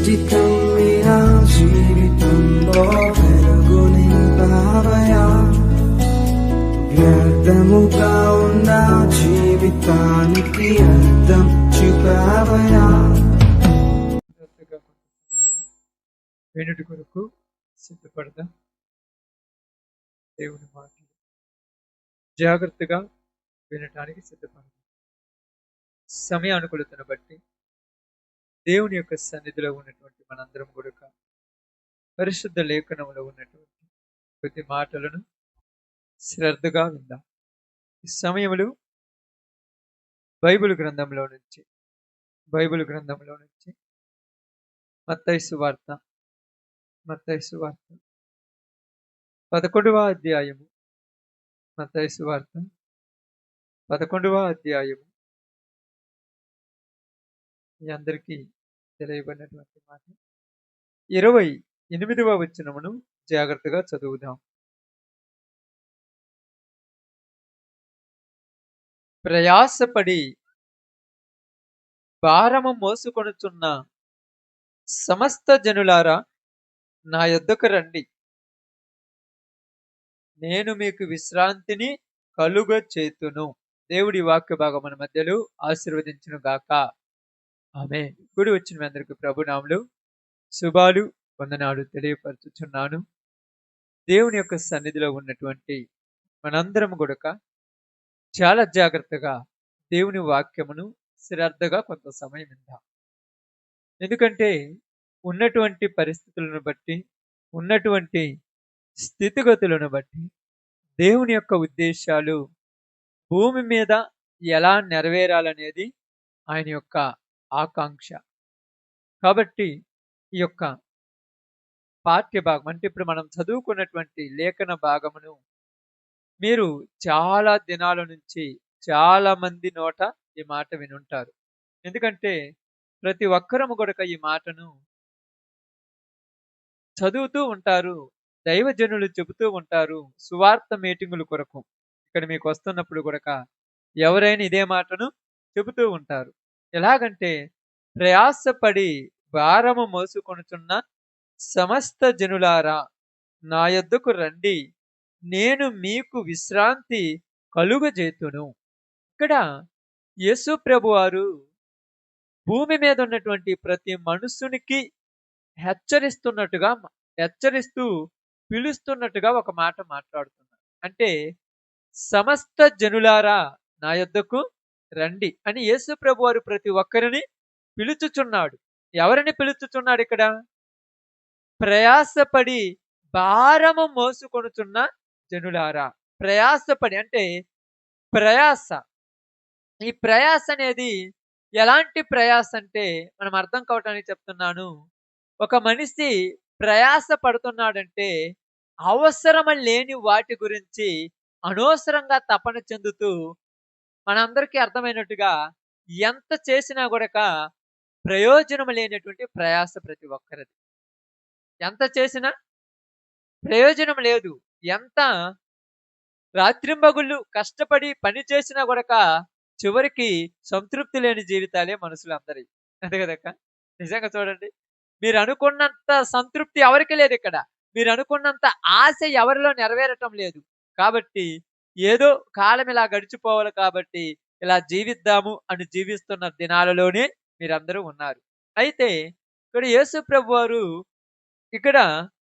జీవితం మీరా జీవితంలో వెలుగు నింపావయా, వ్యర్థముగా ఉన్న జీవితానికి అర్థం చూపావయా. వెనుటి కొరకు సిద్ధపడదాం. దేవుని మాటలు జాగ్రత్తగా వినటానికి సిద్ధపడదాం. సమయానుకూలతను బట్టి దేవుని యొక్క సన్నిధిలో ఉన్నటువంటి మనందరం కూడా పరిశుద్ధ లేఖనంలో ఉన్నటువంటి ప్రతి మాటలను శ్రద్ధగా విందాం. ఈ సమయంలో బైబిల్ గ్రంథంలో నుంచి మత్తయి సువార్త 11వ అధ్యాయము. మత్తయి సువార్త 11వ అధ్యాయము. మీ అందరికీ తెలియబడినటువంటి మాట 28వ వచనమును జాగ్రత్తగా చదువుదాం. ప్రయాసపడి భారము మోసుకొనుచున్న సమస్త జనులారా, నా యొద్దకు రండి, నేను మీకు విశ్రాంతిని కలుగచేతును. దేవుడి వాక్య భాగం మన మధ్యలో ఆశీర్వదించును గాక. ఆమేన్. కూడి వచ్చిన మీ అందరికీ ప్రభునామములో శుభాలు, వందనాలు తెలియపరచుచున్నాను. దేవుని యొక్క సన్నిధిలో ఉన్నటువంటి మనందరం కూడా చాలా జాగ్రత్తగా దేవుని వాక్యమును శ్రద్ధగా కొంత సమయం విందాం. ఎందుకంటే ఉన్నటువంటి పరిస్థితులను బట్టి, ఉన్నటువంటి స్థితిగతులను బట్టి దేవుని యొక్క ఉద్దేశాలు భూమి మీద ఎలా నెరవేరాలనేది ఆయన యొక్క ఆకాంక్ష. కాబట్టి ఈ యొక్క పాఠ్య భాగం అంటే ఇప్పుడు మనం చదువుకున్నటువంటి లేఖన భాగమును మీరు చాలా దినాల నుంచి చాలా మంది నోట ఈ మాట వినుంటారు. ఎందుకంటే ప్రతి ఒక్కరము కూడా ఈ మాటను చదువుతూ ఉంటారు, దైవజనులు చెబుతూ ఉంటారు సువార్త మీటింగుల కొరకు. ఇక్కడ మీకు వస్తున్నప్పుడు కూడా ఎవరైనా ఇదే మాటను చెబుతూ ఉంటారు. ఎలాగంటే ప్రయాసపడి భారము మోసుకొనుచున్న సమస్త జనులారా, నా యొద్దకు రండి, నేను మీకు విశ్రాంతి కలుగజేతును. ఇక్కడ యేసు ప్రభువారు భూమి మీద ఉన్నటువంటి ప్రతి మనుషునికి హెచ్చరిస్తూ పిలుస్తున్నట్టుగా ఒక మాట మాట్లాడుతున్నారు. అంటే సమస్త జనులారా, నా యొద్దకు రండి అని యేసు ప్రభువారు ప్రతి ఒక్కరిని పిలుచుచున్నాడు. ఎవరిని పిలుచుచున్నాడు ఇక్కడ? ప్రయాసపడి భారము మోసుకొనుచున్న జనులారా. ప్రయాసపడి అంటే ప్రయాస. ఈ ప్రయాస అనేది ఎలాంటి ప్రయాస అంటే మనం అర్థం కావటానికి చెప్తున్నాను. ఒక మనిషి ప్రయాస పడుతున్నాడంటే అవసరం లేని వాటి గురించి అనవసరంగా తపన చెందుతూ, మనందరికీ అర్థమైనట్టుగా ఎంత చేసినా కూడా ప్రయోజనం లేనటువంటి ప్రయాస ప్రతి ఒక్కరిది. ఎంత చేసినా ప్రయోజనం లేదు. ఎంత రాత్రింబగుళ్ళు కష్టపడి పని చేసినా కూడా చివరికి సంతృప్తి లేని జీవితాలే మనుషులందరి. అంతే కదక్క? నిజంగా చూడండి, మీరు అనుకున్నంత సంతృప్తి ఎవరికి లేదు ఇక్కడ. మీరు అనుకున్నంత ఆశ ఎవరిలో నెరవేరటం లేదు. కాబట్టి ఏదో కాలం ఇలా గడిచిపోవాలి కాబట్టి ఇలా జీవిద్దాము అని జీవిస్తున్న దినాలలోనే మీరందరూ ఉన్నారు. అయితే ఇక్కడ యేసు ప్రభు వారు ఇక్కడ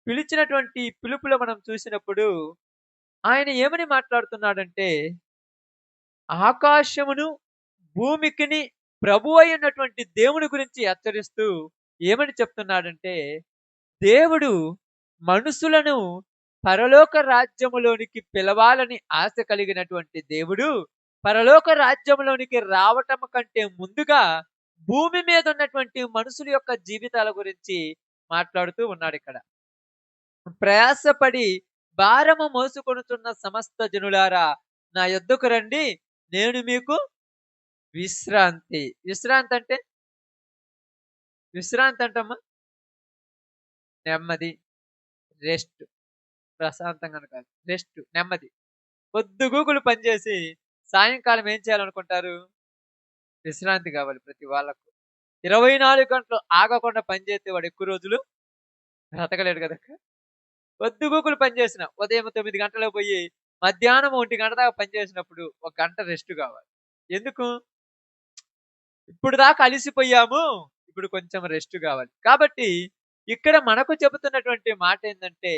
పిలిచినటువంటి పిలుపులో మనం చూసినప్పుడు ఆయన ఏమని మాట్లాడుతున్నాడంటే, ఆకాశమును భూమికిని ప్రభు అయినటువంటి దేవుని గురించి హెచ్చరిస్తూ ఏమని చెప్తున్నాడంటే, దేవుడు మనుషులను పరలోక రాజ్యములోనికి పిలవాలని ఆశ కలిగినటువంటి దేవుడు పరలోక రాజ్యములోనికి రావటం కంటే ముందుగా భూమి మీద ఉన్నటువంటి మనుషుల యొక్క జీవితాల గురించి మాట్లాడుతూ ఉన్నాడు. ఇక్కడ ప్రయాసపడి భారము మోసుకొనుచున్న సమస్త జనులారా, నా యొద్దకు రండి, నేను మీకు విశ్రాంతి. విశ్రాంతి అంటమ్మా నెమ్మది, రెస్ట్. ప్రశాంతంగా కాదు, రెస్ట్, నెమ్మది. పొద్దుగూకులు పనిచేసి సాయంకాలం ఏం చేయాలనుకుంటారు? విశ్రాంతి కావాలి ప్రతి వాళ్ళకు. 24 గంటలు ఆగకుండా పనిచేస్తే వాడు ఎక్కువ రోజులు బ్రతకలేడు కదక్క. పొద్దుగూకులు పనిచేసిన ఉదయం 9 గంటలకు పోయి మధ్యాహ్నం 1 గంట దాకా పనిచేసినప్పుడు ఒక గంట రెస్ట్ కావాలి. ఎందుకు? ఇప్పుడు దాకా అలిసిపోయాము. ఇప్పుడు కొంచెం రెస్ట్ కావాలి. కాబట్టి ఇక్కడ మనకు చెబుతున్నటువంటి మాట ఏందంటే,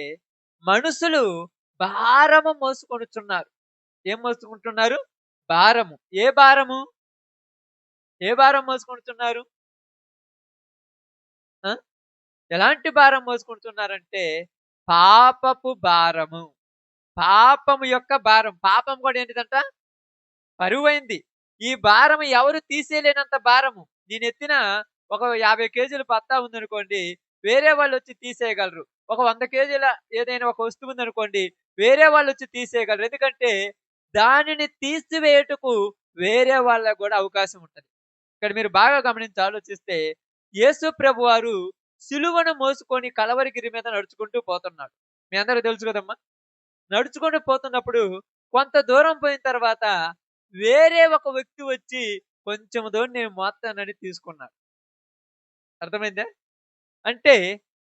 మనుషులు భారము మోసుకొనుచున్నారు. ఏం మోసుకుంటున్నారు? భారము. ఏ భారము? ఏ భారం మోసుకొనుచున్నారు? ఆ! ఎలాంటి భారం మోసుకుంటున్నారంటే, పాపపు భారము. పాపము యొక్క భారం. పాపం కూడా ఏంటిదంట? బరువైంది. ఈ భారం ఎవరు తీసేయలేనంత భారము. నేనెత్తిన ఒక 50 కేజీల బత్తా ఉందనుకోండి, వేరే వాళ్ళొచ్చి తీసేయగలరు. ఒక 100 కేజీల ఏదైనా ఒక వస్తువు ఉందనుకోండి, వేరే వాళ్ళొచ్చి తీసేయగలరు. ఎందుకంటే, దానిని తీసివేయుటకు వేరే వాళ్ళకి గూడా అవకాశం ఉంటది. ఇక్కడ మీరు బాగా గమనించి ఆలోచిస్తే, యేసు ప్రభువారు సిలువను మోసుకొని కలవరిగిరి మీద నడుచుకుంటూ పోతున్నాడు. మీ అందరికి తెలుసు కదమ్మా! నడుచుకుంటూ పోతున్నప్పుడు కొంత దూరం పోయిన తర్వాత వేరే ఒక వ్యక్తి వచ్చి కొంచెం దూరం నేను మోస్తానని తీసుకున్నాడు. అర్థమైందా? అంటే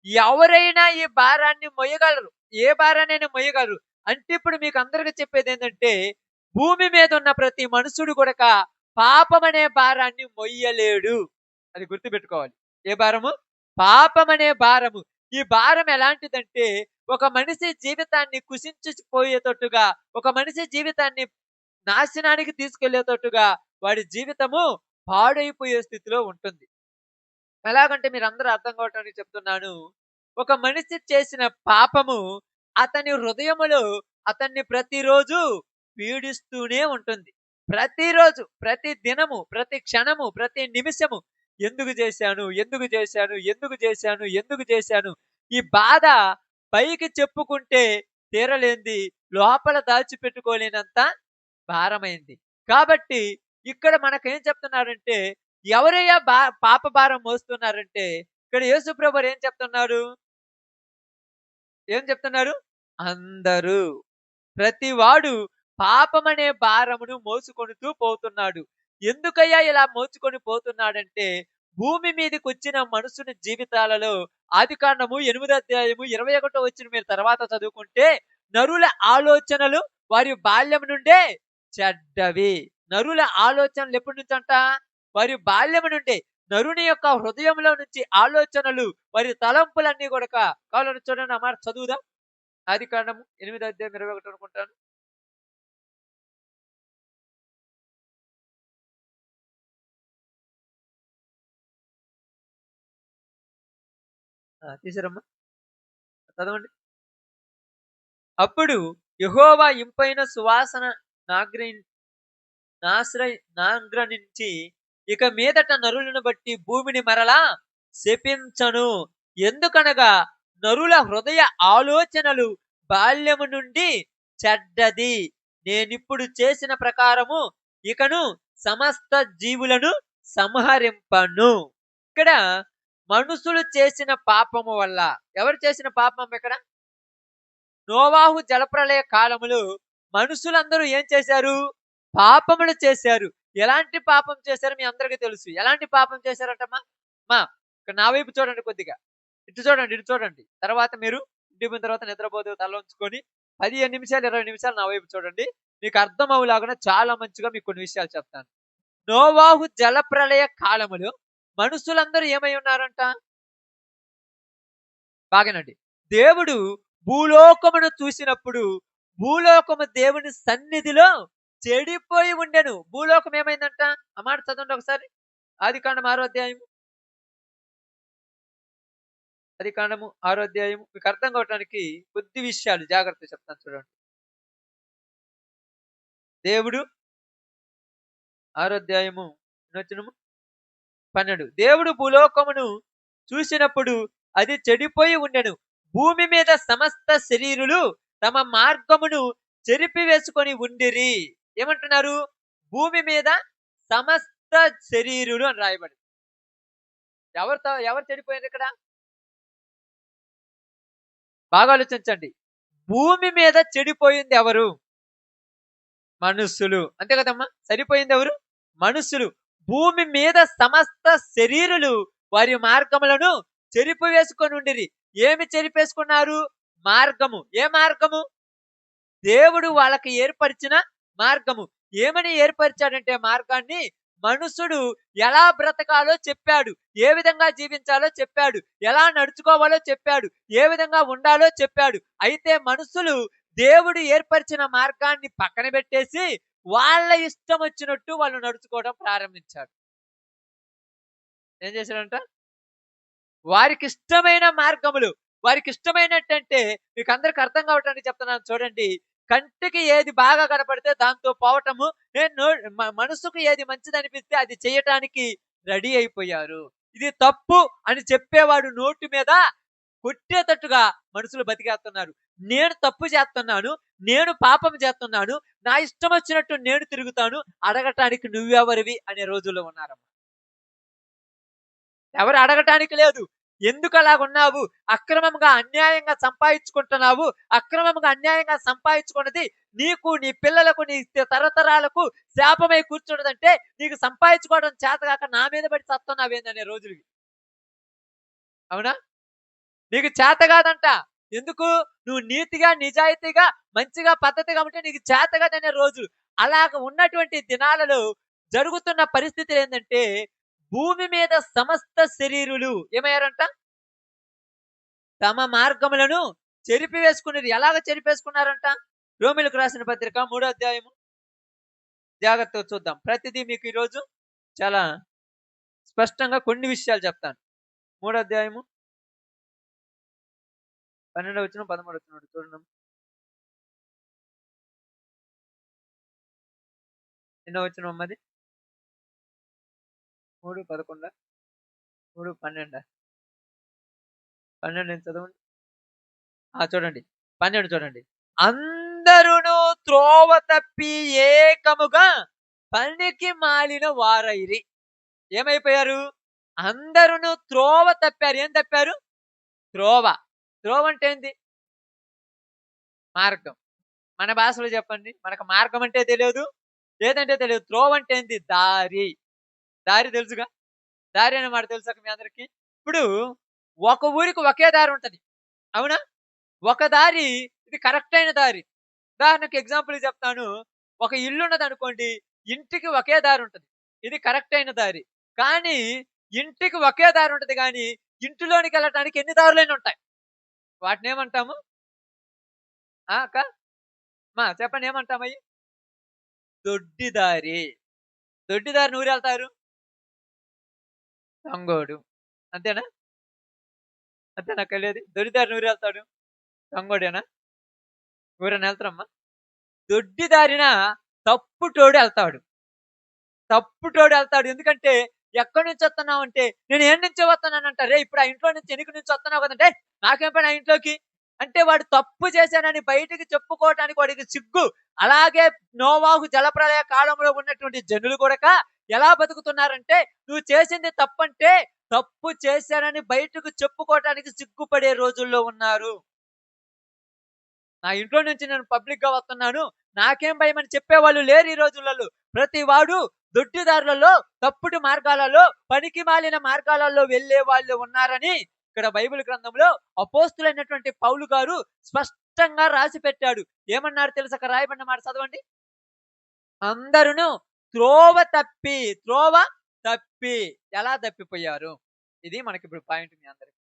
ఎవరైనా ఈ భారాన్ని మొయ్యగలరు. ఏ భారాన్నైనా మొయ్యగలరు. అంటే ఇప్పుడు మీకు అందరికి చెప్పేదేంటంటే, భూమి మీద ఉన్న ప్రతి మనుషుడు కూడక పాపమనే భారాన్ని మొయ్యలేడు. అది గుర్తుపెట్టుకోవాలి. ఏ భారము? పాపమనే భారము. ఈ భారం ఎలాంటిదంటే, ఒక మనిషి జీవితాన్ని కుసించిపోయేటట్టుగా, ఒక మనిషి జీవితాన్ని నాశనానికి తీసుకెళ్లేటట్టుగా వాడి జీవితము పాడైపోయే స్థితిలో ఉంటుంది. ఎలాగంటే మీరందరూ అర్థం కావటానికి చెప్తున్నాను. ఒక మనిషి చేసిన పాపము అతని హృదయములో అతన్ని ప్రతిరోజు పీడిస్తూనే ఉంటుంది. ప్రతిరోజు, ప్రతి దినము, ప్రతి క్షణము, ప్రతి నిమిషము ఎందుకు చేశాను? ఎందుకు చేశాను? ఎందుకు చేశాను? ఎందుకు చేశాను? ఈ బాధ పైకి చెప్పుకుంటే తీరలేంది, లోపల దాచిపెట్టుకోలేనంత భారమైంది. కాబట్టి ఇక్కడ మనకేం చెప్తున్నారంటే, ఎవరయ్యా పాప భారం మోస్తున్నారంటే, ఇక్కడ యేసుప్రభువారు ఏం చెప్తున్నారు? ఏం చెప్తున్నారు? అందరూ. ప్రతివాడు పాపమనే భారమును మోసుకొనుతూ పోతున్నాడు. ఎందుకయ్యా ఇలా మోసుకొని పోతున్నాడంటే, భూమి మీదకొచ్చిన మనుషుని జీవితాలలో ఆదికాండము 8వ అధ్యాయము 21వ వచనం మీరు తర్వాత చదువుకుంటే, నరుల ఆలోచనలు వారి బాల్యం నుండే చెడ్డవి. నరుల ఆలోచనలు ఎప్పటి నుంచంట? వారి బాల్యము నుండే. నరుని యొక్క హృదయంలో నుంచి ఆలోచనలు, వారి తలంపులన్నీ గూడక కావాలని చూడండి, ఆ మాట చదువుదాం. ఆదికాండము 8వ అధ్యాయం 21 అనుకుంటాను. తీశారమ్మా? చదవండి. అప్పుడు యెహోవా ఇంపైన సువాసన నాగ్రి నాగ్రనించి, ఇక మీదట నరులను బట్టి భూమిని మరలా శపించను. ఎందుకనగా నరుల హృదయ ఆలోచనలు బాల్యము నుండి చెడ్డది. నేనిప్పుడు చేసిన ప్రకారము ఇకను సమస్త జీవులను సంహరింపను. ఇక్కడ మనుషులు చేసిన పాపము వల్ల, ఎవరు చేసిన పాపం ఇక్కడ? నోవాహు జలప్రళయ కాలములో మనుషులందరూ ఏం చేశారు? పాపములు చేశారు. ఎలాంటి పాపం చేశారో మీ అందరికీ తెలుసు. ఎలాంటి పాపం చేశారటమ్మా? మా ఇక్కడ నా వైపు చూడండి కొద్దిగా. ఇటు చూడండి, ఇటు చూడండి. తర్వాత మీరు ఇంటికి పోయిన తర్వాత నిద్రపోతే తల ఉంచుకొని 15 నిమిషాలు, 20 నిమిషాలు నా వైపు చూడండి. మీకు అర్థం అవ్వలాగున చాలా మంచిగా మీకు కొన్ని విషయాలు చెప్తాను. నోవాహు జలప్రళయ కాలములో మనుషులందరూ ఏమై ఉన్నారంట? బాగానండి. దేవుడు భూలోకమును చూసినప్పుడు, భూలోకము దేవుని సన్నిధిలో చెడిపోయి ఉండెను. భూలోకం ఏమైందంట? ఆ మాట చదవండి ఒకసారి. ఆదికాండం 6వ అధ్యాయం. ఆదికాండము 6వ అధ్యాయం. మీకు అర్థం కావటానికి కొద్ది విషయాలు జాగ్రత్తగా చెప్తాను చూడండి. దేవుడు 6వ అధ్యాయము వచనము 12. దేవుడు భూలోకమును చూసినప్పుడు అది చెడిపోయి ఉండెను. భూమి మీద సమస్త శరీరులు తమ మార్గమును చెరిపివేసుకొని ఉండిరి. ఏమంటున్నారు? భూమి మీద సమస్త శరీరులు అని రాయబడి. ఎవరు చెడిపోయారు ఇక్కడ? బాగా ఆలోచించండి. భూమి మీద చెడిపోయింది ఎవరు? మనుషులు. అంతే కదమ్మా? సరిపోయింది ఎవరు? మనుషులు. భూమి మీద సమస్త శరీరులు వారి మార్గములను చెరిపి వేసుకొనుండిరి. ఏమి చెరిపేసుకున్నారు? మార్గము. ఏ మార్గము? దేవుడు వాళ్ళకి ఏర్పరిచిన మార్గము. ఏమని ఏర్పరిచాడంటే మార్గాన్ని, మనుషుడు ఎలా బ్రతకాలో చెప్పాడు, ఏ విధంగా జీవించాలో చెప్పాడు, ఎలా నడుచుకోవాలో చెప్పాడు, ఏ విధంగా ఉండాలో చెప్పాడు. అయితే మనుషులు దేవుడు ఏర్పరిచిన మార్గాన్ని పక్కన పెట్టేసి వాళ్ళ ఇష్టం వచ్చినట్టు వాళ్ళు నడుచుకోవడం ప్రారంభించారు. ఏం చేశాడంట? వారికి ఇష్టమైన మార్గములు, వారికి ఇష్టమైనట్టంటే మీకు అందరికి అర్థం కావటానికి చెప్తున్నాను చూడండి. కంటికి ఏది బాగా కనపడితే దాంతో పోవటము, మనసుకు ఏది మంచిది అనిపిస్తే అది చేయటానికి రెడీ అయిపోయారు. ఇది తప్పు అని చెప్పేవాడు నోటి మీద కొట్టేటట్టుగా మనుషులు బతికేస్తున్నారు. నేను తప్పు చేస్తున్నాను, నేను పాపం చేస్తున్నాను, నా ఇష్టం వచ్చినట్టు నేను తిరుగుతాను, అడగటానికి నువ్వెవరివి అనే రోజుల్లో ఉన్నారమ్మ. ఎవరు అడగటానికి లేదు. ఎందుకు అలాగున్నావు? అక్రమంగా అన్యాయంగా సంపాదించుకుంటున్నావు. అక్రమంగా అన్యాయంగా సంపాదించుకున్నది నీకు, నీ పిల్లలకు, నీ తరతరాలకు శాపమై కూర్చున్నదంటే నీకు సంపాదించుకోవడం చేతగాక నా మీద పడి చస్తున్నావేందనే రోజులు. అవునా? నీకు చేత కాదంట. ఎందుకు? నువ్వు నీతిగా, నిజాయితీగా, మంచిగా, పద్ధతిగా ఉంటే నీకు చేత కాదనే రోజులు. అలాగ ఉన్నటువంటి దినాలలో జరుగుతున్న పరిస్థితులు ఏంటంటే, భూమి మీద సమస్త శరీరులు ఏమయ్యారంట? తమ మార్గములను చెరిపివేసుకున్నారు. ఎలాగ చెరిపేసుకున్నారంట? రోమిలకు రాసిన పత్రిక 3వ అధ్యాయము జాగ్రత్తగా చూద్దాం. ప్రతిదీ మీకు ఈరోజు చాలా స్పష్టంగా కొన్ని విషయాలు చెప్తాను. 3వ అధ్యాయము 12వ వచనం 13వ వచనం చూడండి. ఎన్నో వచనం అమ్మది? 3:11 3:12 12 చదవండి. చూడండి 12 చూడండి. అందరును త్రోవ తప్పి ఏకముగా పనికి మాలిన వారైరి. ఏమైపోయారు? అందరును త్రోవ తప్పారు. ఏం తప్పారు? త్రోవ. త్రోవ అంటే ఏంది? మార్గం. మన భాషలో చెప్పండి. మనకు మార్గం అంటే తెలియదు, లేదంటే తెలియదు. త్రోవ అంటే ఏంది? దారి. దారి తెలుసుగా? దారి అనే మాట తెలుసా మీ అందరికి? ఇప్పుడు ఒక ఊరికి ఒకే దారి ఉంటది. అవునా? ఒక దారి, ఇది కరెక్ట్ అయిన దారి. ఉదాహరణకు ఎగ్జాంపుల్ చెప్తాను. ఒక ఇల్లు ఉన్నదనుకోండి, ఇంటికి ఒకే దారి ఉంటది. ఇది కరెక్ట్ అయిన దారి. కానీ ఇంటికి ఒకే దారి ఉంటది గానీ, ఇంటిలోనికి వెళ్ళటానికి ఎన్ని దారులైనా ఉంటాయి. వాటిని ఏమంటాము? అక్క చెప్పండి, ఏమంటామయ్యి? దొడ్డి దారి. దొడ్డి దారిని ఊరెళ్తారు? దొంగోడు. అంతేనా? అంతేనా కలిగేది? దొడ్డి దారిని ఊరెళ్తాడు? దొంగోడేనా? ఊరన్నా వెళ్తారమ్మా? దొడ్డి దారిన తప్పుటోడు వెళ్తాడు. తప్పుటోడు వెళ్తాడు. ఎందుకంటే ఎక్కడి నుంచి వస్తున్నావు అంటే, నేను ఏడు నుంచి వస్తున్నానంట. రే ఇప్పుడు ఆ ఇంట్లో నుంచి ఎనికి నుంచి వస్తున్నావు కదంటే, నాకేం పని ఆ ఇంట్లోకి అంటే, వాడు తప్పు చేశానని బయటికి చెప్పుకోవటానికి వాడికి సిగ్గు. అలాగే నోవాహు జలప్రలయ కాలంలో ఉన్నటువంటి జనులు కూడా ఎలా బతుకుతున్నారంటే, నువ్వు చేసింది తప్పంటే తప్పు చేశానని బయటకు చెప్పుకోవటానికి సిగ్గుపడే రోజుల్లో ఉన్నారు. నా ఇంట్లో నుంచి నేను పబ్లిక్ గా వస్తున్నాను, నాకేం భయం అని చెప్పేవాళ్ళు లేరు ఈ రోజులలో. ప్రతి వాడు దొడ్డిదారులలో, తప్పుడు మార్గాలలో, పనికి మాలిన మార్గాలలో వెళ్లే వాళ్ళు ఉన్నారని ఇక్కడ బైబిల్ గ్రంథంలో అపోస్తులైనటువంటి పౌలు గారు స్పష్టంగా రాసి పెట్టాడు. ఏమన్నారు తెలుసా? రాయబడిన మాట చదవండి. అందరును త్రోవ తప్పి ఎలా తప్పిపోయారు? ఇది మనకి ఇప్పుడు పాయింట్. మీ అందరికి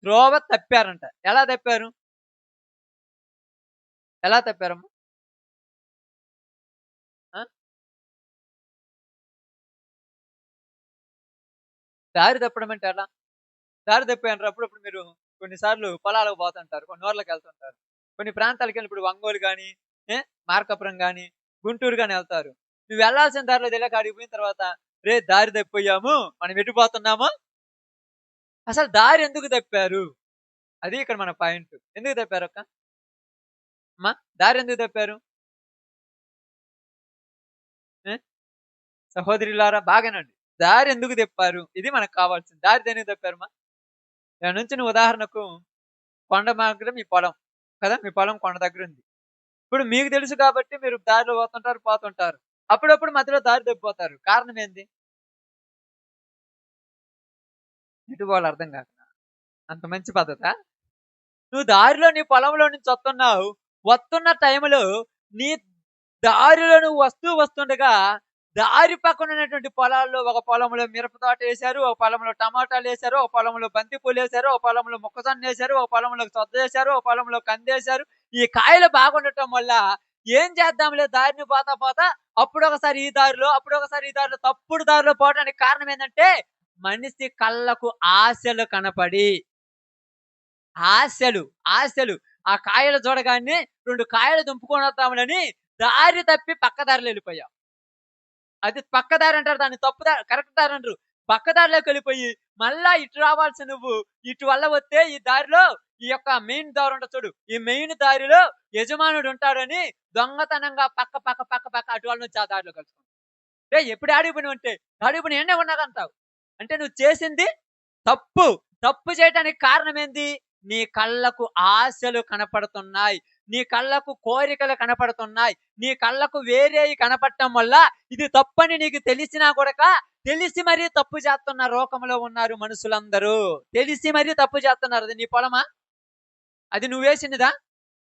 త్రోవ తప్పారంట. ఎలా తప్పారు? ఎలా తప్పారమ్మా? దారి తప్పడం అంటే ఎలా? దారి తప్పారు. అప్పుడప్పుడు మీరు కొన్నిసార్లు పొలాలకు పోతుంటారు, కొన్ని ఊర్లకు వెళ్తుంటారు, కొన్ని ప్రాంతాలకు వెళ్ళి ఇప్పుడు ఒంగోలు కానీ, మార్కాపురం కానీ, గుంటూరు కానీ వెళ్తారు. నువ్వు వెళ్లాల్సిన దారిలో తెలియక అడిగి పోయిన తర్వాత, రే దారి తప్పిపోయాము, మనం ఎటుపోతున్నాము? అసలు దారి ఎందుకు తప్పారు? అది ఇక్కడ మన పాయింట్. ఎందుకు తప్పారు అక్క? అమ్మా, దారి ఎందుకు తప్పారు? సహోదరులారా బాగానండి. దారి ఎందుకు తప్పారు? ఇది మనకు కావాల్సింది. దారి దేనికి తప్పారమ్మా? దాని నుంచి నువ్వు ఉదాహరణకు కొండ మార్గం మీ పొలం కదా, మీ పొలం కొండ దగ్గర ఉంది. ఇప్పుడు మీకు తెలుసు కాబట్టి మీరు దారిలో పోతుంటారు, పోతుంటారు. అప్పుడప్పుడు మధ్యలో దారి తప్పిపోతారు. కారణం ఏంది? ఎటు పోవాలో అర్థం కాక. అంత మంచి పద్ధతా? నువ్వు దారిలో నీ పొలంలో నుంచి వస్తున్నావు. వస్తున్న టైంలో నీ దారిలో నువ్వు వస్తుండగా దారి పక్కన ఉన్నటువంటి పొలాల్లో ఒక పొలంలో మిరప తోటేశారు, ఒక పొలంలో టమాటాలేశారు, ఒక పొలంలో బంతి పూలేశారు, ఒక పొలంలో మొక్కజొన్నేశారు, ఒక పొలంలో సొద్దేశారు, ఒక పొలంలో కందేశారు. ఈ కాయలు బాగుండటం వల్ల ఏం చేద్దాంలే దారిని పోతా పోతా అప్పుడొకసారి ఈ దారిలో, అప్పుడొకసారి ఈ దారిలో తప్పుడు దారిలో పోవడానికి కారణం ఏందంటే మనిషి కళ్ళకు ఆశలు కనపడి ఆశలు, ఆశలు. ఆ కాయలు చూడగానే 2 కాయలు దుంపుకొనొద్దాములని దారి తప్పి పక్క దారిలో ఎళ్ళిపోయాం. అది పక్క దారి అంటారు. దాన్ని తప్పు దారి కరెక్ట్ దారి అనరు. పక్క దారిలోకెళ్ళిపోయి మళ్ళా ఇటు రావాల్సిన నువ్వు ఇటు వల్ల వస్తే ఈ దారిలో ఈ యొక్క మెయిన్ దారి ఉంటది చూడు. ఈ మెయిన్ దారిలో యజమానుడు ఉంటాడని దొంగతనంగా పక్క పక్క పక్క పక్క అటు వాళ్ళ నుంచి ఆ దారిలో కలుసుకున్నావు. రేయ్! ఎప్పుడు ఆడికి పోయినవంటే, ఆడికి పోయిన ఈడనే ఉన్నాగంటావు. అంటే నువ్వు చేసింది తప్పు. తప్పు చేయటానికి కారణం ఏంది? నీ కళ్ళకు ఆశలు కనపడుతున్నాయి. నీ కళ్ళకు కోరికలు కనపడుతున్నాయి. నీ కళ్ళకు వేరేయి కనపడటం వల్ల ఇది తప్పని నీకు తెలిసినా గూడక తెలిసి మరీ తప్పు చేస్తున్న లోకంలో ఉన్నారు మనుషులందరూ. తెలిసి మరీ తప్పు చేస్తున్నారు. అది నీ పొలమా? అది నువ్వేసినదా?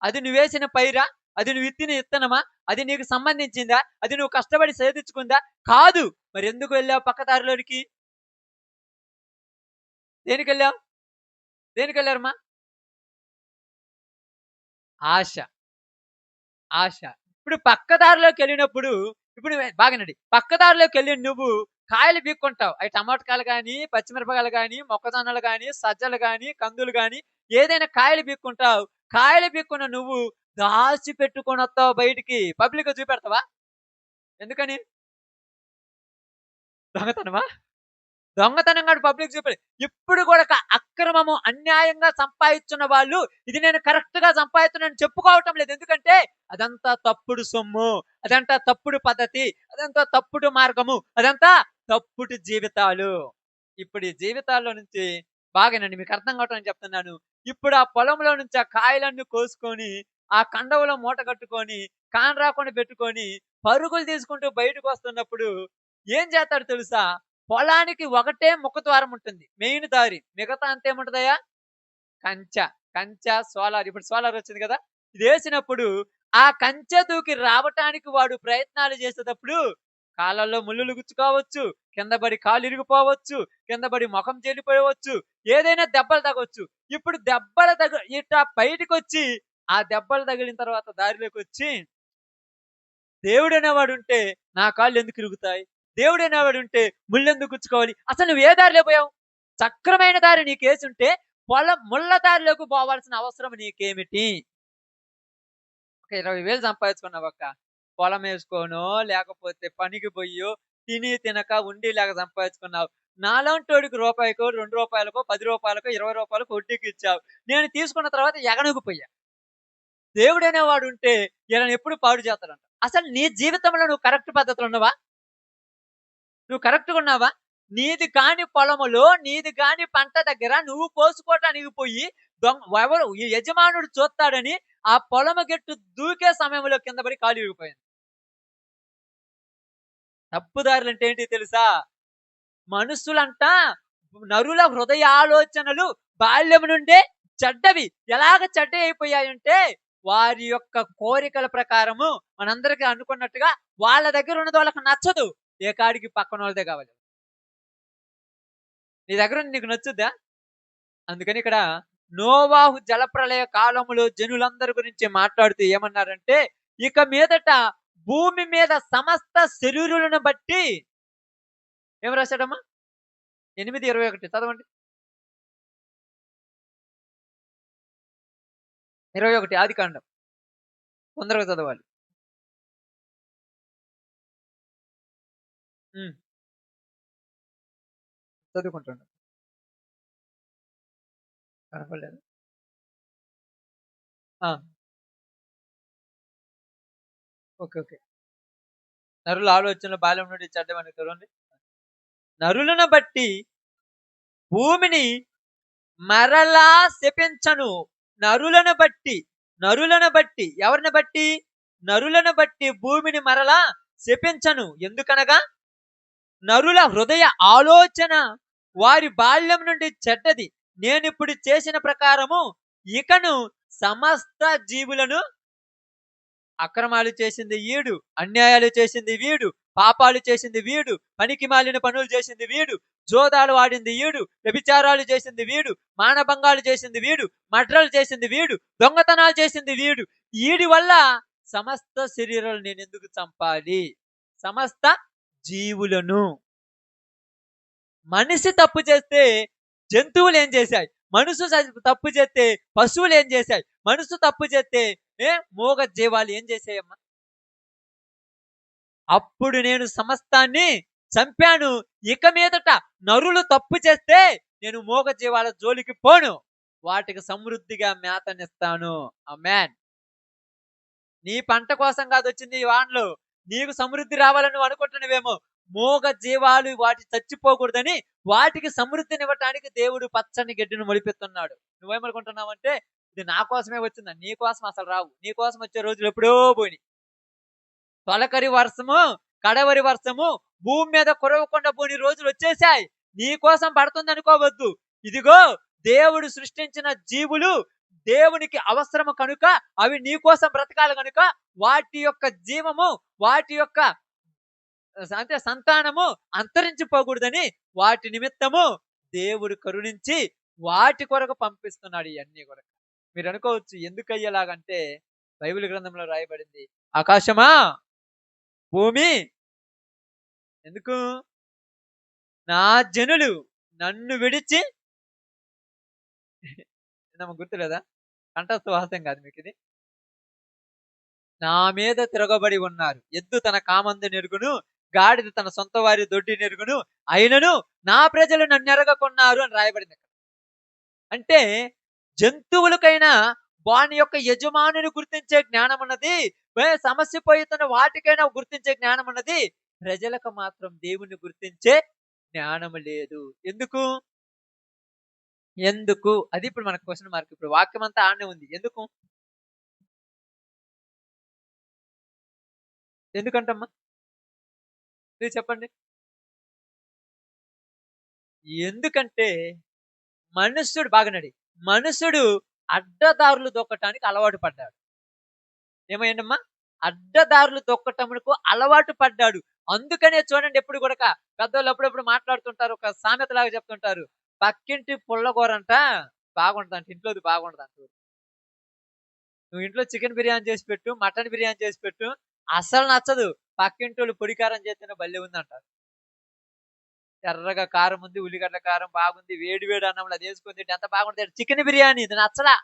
అది నువ్వేసిన పైరా? అది నువ్వు విత్తిన ఇత్తనమా? అది నీకు సంబంధించిందా? అది నువ్వు కష్టపడి సేధించుకుందా? కాదు. మరెందుకు వెళ్ళావు పక్క దారిలోనికి? దేనికెళ్ళావు? దేనికెళ్లారమ్మా? ఆశ. ఆశ. ఇప్పుడు పక్క దారిలోకెళ్ళినప్పుడు ఇప్పుడు బాగా వినండి. పక్క దారిలోకెళ్ళి నువ్వు కాయలు పీక్కుంటావు. అయి టమాటా కాయలు గానీ, పచ్చిమిరపకాయలు గానీ, మొక్కజొన్నలు గానీ, సజ్జలు గానీ, కందులు గానీ ఏదైనా కాయలు పీక్కుంటావు. కాయలు పీక్కున్న నువ్వు దాచిపెట్టుకొనొత్తావు బయటికి. పబ్లిక్‌గా చూపెడతావా? ఎందుకని? దొంగతనమా? దొంగతనం కాదు పబ్లిక్ చూపి ఇప్పుడు కూడా అక్రమము అన్యాయంగా సంపాదించున్న వాళ్ళు ఇది నేను కరెక్ట్ గా సంపాదిస్తున్నాను చెప్పుకోవటం లేదు. ఎందుకంటే అదంతా తప్పుడు సొమ్ము, అదంతా తప్పుడు పద్ధతి, అదంతా తప్పుడు మార్గము, అదంతా తప్పుడు జీవితాలు. ఇప్పుడు ఈ జీవితాల్లో నుంచి బాగానండి మీకు అర్థం కావటం చెప్తున్నాను. ఇప్పుడు ఆ పొలంలో నుంచి ఆ కాయలన్నీ కోసుకొని ఆ కండవలో మూట కట్టుకొని కానరాకుండా పెట్టుకొని పరుగులు తీసుకుంటూ బయటకు వస్తున్నప్పుడు ఏం చేస్తాడు తెలుసా? పొలానికి ఒకటే ముఖద్వారం ఉంటుంది. మెయిన్ దారి. మిగతా అంతా ఏముంటదయ్యా? కంచె. కంచె, సోలార్. ఇప్పుడు సోలార్ వచ్చింది కదా! ఇదేసినప్పుడు ఆ కంచె దూకి రావటానికి వాడు ప్రయత్నాలు చేసేటప్పుడు కాళ్ళల్లో ముల్లులు గుచ్చుకోవచ్చు, కింద పడి కాళ్ళు ఇరిగిపోవచ్చు, కింద పడి ముఖం చెల్లిపోవచ్చు, ఏదైనా దెబ్బలు తగవచ్చు. ఇప్పుడు దెబ్బలు ఇట్టా బయటికొచ్చి ఆ దెబ్బలు తగిలిన తర్వాత దారిలోకొచ్చి దేవుడనేవాడుంటే నా కాళ్ళు ఎందుకు ఇరుగుతాయి? దేవుడనేవాడుంటే ముళ్ళెందుకు గుచ్చుకోవాలి? అసలు నువ్వు ఏ దారిలో పోయావు? సక్రమైన దారి నీకేసుంటే ముళ్ళ దారిలోకి పోవాల్సిన అవసరం నీకేమిటి? ఒక 20,000 సంపాదించుకున్నావక్క. పొలమేసుకోనో, లేకపోతే పనికి పొయ్యో, తిని తినక ఉండీలాగా సంపాదించుకున్నావు. నాలాంటోడికి రూపాయికో, రూ. 2కో, రూ. 10కో, రూ. 20 వడ్డీకిచ్చావు. నేను తీసుకున్న తర్వాత ఎగనగిపోయా. దేవుడనేవాడుంటే ఈళ్ళని ఎప్పుడు పాడు చేస్తాడంట. అసలు నీ జీవితంలో నువ్వు కరెక్ట్ పద్ధతిలో ఉన్నావా? నువ్వు కరెక్ట్‌గా ఉన్నావా? నీది కాని పొలములో, నీది కాని పంట దగ్గర నువ్వు కోసుకోవటానికి పోయి ఎవరు ఈ యజమానుడు చూస్తాడని ఆ పొలము గట్టు దూకే సమయంలో కింద పడి కాలు ఇరిగిపోయింది. తప్పుదారులంటే ఏంటి తెలుసా? మనుషులంట నరుల హృదయ ఆలోచనలు బాల్యము నుండే చెడ్డవి. ఎలాగ చెడ్డయిపోయాయంటే వారి యొక్క కోరికల ప్రకారము మనందరికీ అనుకున్నట్టుగా వాళ్ళ దగ్గర ఉన్నది వాళ్ళకి నచ్చదు. ఏ కాడికి పక్కనోళ్ళదే కావాలి. నీ దగ్గర ఉంది నీకు నచ్చుద్దా? అందుకని ఇక్కడ నోవాహు జలప్రళయ కాలములో జనులందరి గురించి మాట్లాడుతూ ఏమన్నారంటే, ఇక మీదట భూమి మీద సమస్త శరీరులను బట్టి ఏం రాశాడమ్మా? 8:21 చదవండి. 21 ఆదికాండం. తొందరగా చదవాలి. హ్మ్. చదువుకుంటాను. కనపడలేదు. ఆ! ఓకే. ఓకే. నరుల ఆలోచనలు బాల్యం నుండి చెడ్డవని చదవండి. నరులను బట్టి భూమిని మరలా శపించను. నరులను బట్టి, నరులను బట్టి ఎవరిని బట్టి? నరులను బట్టి భూమిని మరలా శపించను. ఎందుకనగా నరుల హృదయ ఆలోచన వారి బాల్యం నుండి చెడ్డది. నేనిప్పుడు చేసిన ప్రకారము ఇకను సమస్త జీవులను అక్రమాలు చేసింది ఈడు, అన్యాయాలు చేసింది వీడు, పాపాలు చేసింది వీడు, పనికి మాలిన పనులు చేసింది వీడు, జోదాలు ఆడింది ఈడు, వ్యభిచారాలు చేసింది వీడు, మానభంగాలు చేసింది వీడు, మడ్రలు చేసింది వీడు, దొంగతనాలు చేసింది వీడు. ఈడి వల్ల సమస్త శరీరాలు నేను ఎందుకు చంపాలి? సమస్త జీవులను. మనిషి తప్పు చేస్తే జంతువులు ఏం చేశాయి? మనుషు తప్పు చేస్తే పశువులు ఏం చేశాయి? మనుషు తప్పు చేస్తే మూగ జీవాలు ఏం చేసాయమ్మా? అప్పుడు నేను సమస్తాన్ని చంపాను. ఇక మీదట నరులు తప్పు చేస్తే నేను మూగ జీవాల జోలికి పోను, వాటికి సమృద్ధిగా మేతనిస్తాను. ఆమేన్. నీ పంట కోసం కాదు వచ్చింది ఈ వానలు, నీకు సమృద్ధి రావాలని నువ్వు అనుకుంటున్నావేమో. మూగ జీవాలు వాటి చచ్చిపోకూడదని వాటికి సమృద్ధినివ్వటానికి దేవుడు పచ్చని గడ్డిని మొలిపిస్తున్నాడు. నువ్వేమనుకుంటున్నావంటే ఇది నా కోసమే వచ్చిందా? నీ కోసం అసలు రావు. నీ కోసం వచ్చే రోజులు ఎప్పుడో పోయినాయి. తొలకరి వర్షము, కడవరి వర్షము భూమి మీద కురవకుండా పోని రోజులు వచ్చేసాయి. నీ కోసం పడుతుంది అనుకోవద్దు. ఇదిగో దేవుడు సృష్టించిన జీవులు దేవునికి అవసరము కనుక అవి నీ కోసం బ్రతకాలి కనుక వాటి యొక్క జీవము, వాటి యొక్క అంటే సంతానము అంతరించిపోకూడదని వాటి నిమిత్తము దేవుడు కరుణించి వాటి కొరకు పంపిస్తున్నాడు. ఇవన్నీ కొరకు మీరు అనుకోవచ్చు ఎందుకు అయ్యేలాగంటే బైబిల్ గ్రంథంలో రాయబడింది, ఆకాశమా భూమి ఎందుకు నా జనులు నన్ను విడిచి గుర్తులేదా? కంఠస్థ వాసం కాదు మీకు ఇది. నా మీద తిరగబడి ఉన్నారు. ఎద్దు తన కామందు నెరుగును, గాడిద తన సొంత వారి దొడ్డి నెరుగును, అయినను నా ప్రజలు నన్ను ఎరగకున్నారు అని రాయబడింది. అంటే జంతువులకైనా వాని యొక్క యజమానిని గుర్తించే జ్ఞానం ఉన్నది, సమస్య పోతున్న వాటికైనా గుర్తించే జ్ఞానం ఉన్నది. ప్రజలకు మాత్రం దేవుణ్ణి గుర్తించే జ్ఞానం లేదు. ఎందుకు? ఎందుకు అది ఇప్పుడు మన క్వశ్చన్ మార్క్. ఇప్పుడు వాక్యం అంతా ఆడనే ఉంది. ఎందుకు? ఎందుకంటమ్మా మీరు చెప్పండి. ఎందుకంటే మనుష్యుడు బాగనడి మనుషుడు అడ్డదారులు దొక్కటానికి అలవాటు పడ్డాడు. ఏమైందమ్మా? అడ్డదారులు దొక్కటమునకు అలవాటు పడ్డాడు. అందుకనే చూడండి ఎప్పుడు కూడా పెద్దవాళ్ళు అప్పుడప్పుడు మాట్లాడుతుంటారు, ఒక సామెత లాగా చెప్తుంటారు, పక్కింటి పుల్లకూరంట బాగుంటుందంట, ఇంట్లోది బాగుండదంట. నువ్వు ఇంట్లో చికెన్ బిర్యానీ చేసి పెట్టు, మటన్ బిర్యానీ చేసి పెట్టు, అసలు నచ్చదు. పక్కింటోళ్ళు పొడికారం చేస్తేనే భలే ఉందంటారు. ఎర్రగా కారం ఉంది, ఉల్లిగడ్డ కారం బాగుంది, వేడి వేడి అన్నంలో అది వేసుకొని తింటే ఎంత బాగుంటుంది. చికెన్ బిర్యానీ ఇది నచ్చలా,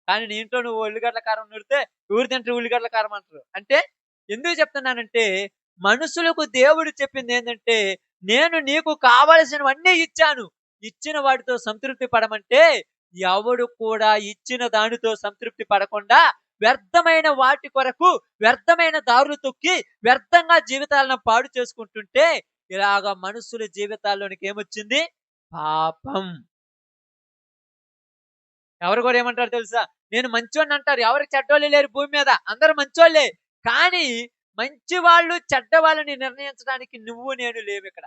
కానీ నీ ఇంట్లో నువ్వు ఉల్లిగడ్డ కారం నూరితే ఊరు తింటే ఉల్లిగడ్డ కారం అంటారు. అంటే ఎందుకు చెప్తున్నానంటే మనుషులకు దేవుడు చెప్పింది ఏంటంటే నేను నీకు కావలసినవన్నీ ఇచ్చాను, ఇచ్చిన వాటితో సంతృప్తి పడమంటే ఎవడు కూడా ఇచ్చిన దానితో సంతృప్తి పడకుండా వ్యర్థమైన వాటి కొరకు వ్యర్థమైన దారులు తొక్కి వ్యర్థంగా జీవితాలను పాడు చేసుకుంటుంటే ఇలాగా మనుషుల జీవితాల్లోనికి ఏమొచ్చింది? పాపం. ఎవరు కూడా ఏమంటారు తెలుసా? నేను మంచోడిని అంటారు. ఎవరికి చెడ్డోళ్ళు లేరు భూమి మీద, అందరూ మంచోళ్ళే. కానీ మంచి వాళ్ళు చెడ్డ వాళ్ళని నిర్ణయించడానికి నువ్వు నేను లేవు ఇక్కడ.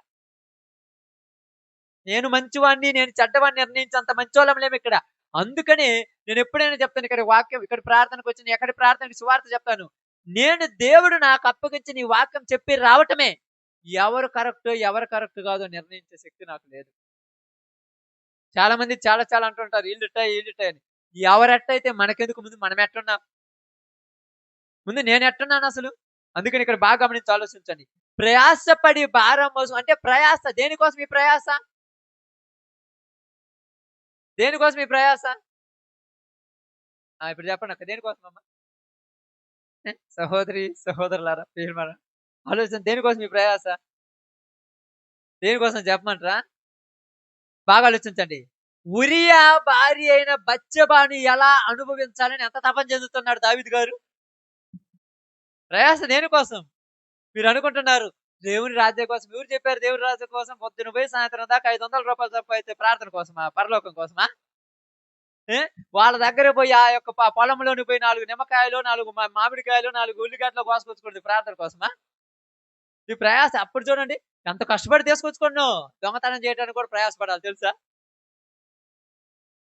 నేను మంచివాడిని, నేను చెడ్డవాడిని నిర్ణయించేంత మంచోళ్ళం లేము ఇక్కడ. అందుకనే నేను ఎప్పుడైనా చెప్తాను, ఇక్కడ వాక్యం, ఇక్కడ ప్రార్థనకు వచ్చిన ఎక్కడి ప్రార్థనకి సువార్త చెప్తాను. నేను దేవుడు నాకు అప్పగించి నీ వాక్యం చెప్పి రావటమే. ఎవరు కరెక్ట్ ఎవరు కరెక్ట్ కాదో నిర్ణయించే శక్తి నాకు లేదు. చాలా మంది చాలా చాలా అంటుంటారు వీళ్ళుట్టాయి అని. ఎవరెట్టయితే మనకెందుకు? ముందు మనం ఎట్టున్నాం, ముందు నేను ఎట్టున్నాను అసలు. అందుకని ఇక్కడ బాగా గమనించి ఆలోచించండి. ప్రయాసపడి భారం మోసం అంటే ప్రయాస. దేనికోసం ఈ ప్రయాస? దేనికోసం ఈ ప్రయాస? ఇప్పుడు చెప్పండి అక్క, దేనికోసం అమ్మా? సహోదరి సహోదరులారా ప్రియులారా ఆలోచన, దేనికోసం ఈ ప్రయాస? దేనికోసం చెప్పమంటారా? బాగా ఆలోచించండి. ఉరియా భార్య అయిన బత్షెబాని ఎలా అనుభవించాలని ఎంత తపన చెందుతున్నాడు దావీదు గారు. ప్రయాస దేనికోసం? మీరు అనుకుంటున్నారు దేవుని రాజ్యం కోసం. ఎవరు చెప్పారు దేవుని రాజ్యం కోసం? పొద్దున పోయి సాయంత్రం దాకా 500 రూపాయలు సంపాదించే ప్రార్థన కోసమా? పరలోకం కోసమా? వాళ్ళ దగ్గర పోయి ఆ యొక్క పొలంలోని పోయి 4 నిమ్మకాయలు, 4 మామిడికాయలు, 4 ఉల్లిగడ్డలు కోసుకొచ్చుకోండి ప్రార్థన కోసమా? ఈ ప్రయాస అప్పుడు చూడండి ఎంత కష్టపడి తీసుకొచ్చుకున్నావు. దొంగతనం చేయడానికి కూడా ప్రయాసపడాలి తెలుసా?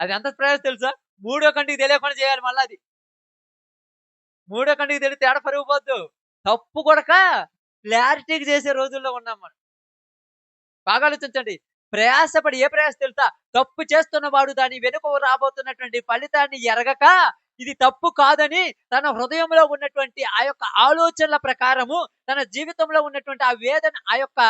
అది ఎంత ప్రయాస తెలుసా? మూడో కంటికి తెలియకుండా చేయాలి మళ్ళా అది. మూడో కంటికి తెలిస్తే ఏడ పరువు పోద్దు. తప్పు కొడక క్లారిటీగా చేసే రోజుల్లో ఉన్నాం మనం. బాగా ఆలోచించండి. ప్రయాసపడి ఏ ప్రయాస తెలుసా? తప్పు చేస్తున్నవాడు దాని వెనుక రాబోతున్నటువంటి ఫలితాన్ని ఎరగక, ఇది తప్పు కాదని తన హృదయంలో ఉన్నటువంటి ఆ యొక్క ఆలోచనల ప్రకారము, తన జీవితంలో ఉన్నటువంటి ఆ వేదన ఆ యొక్క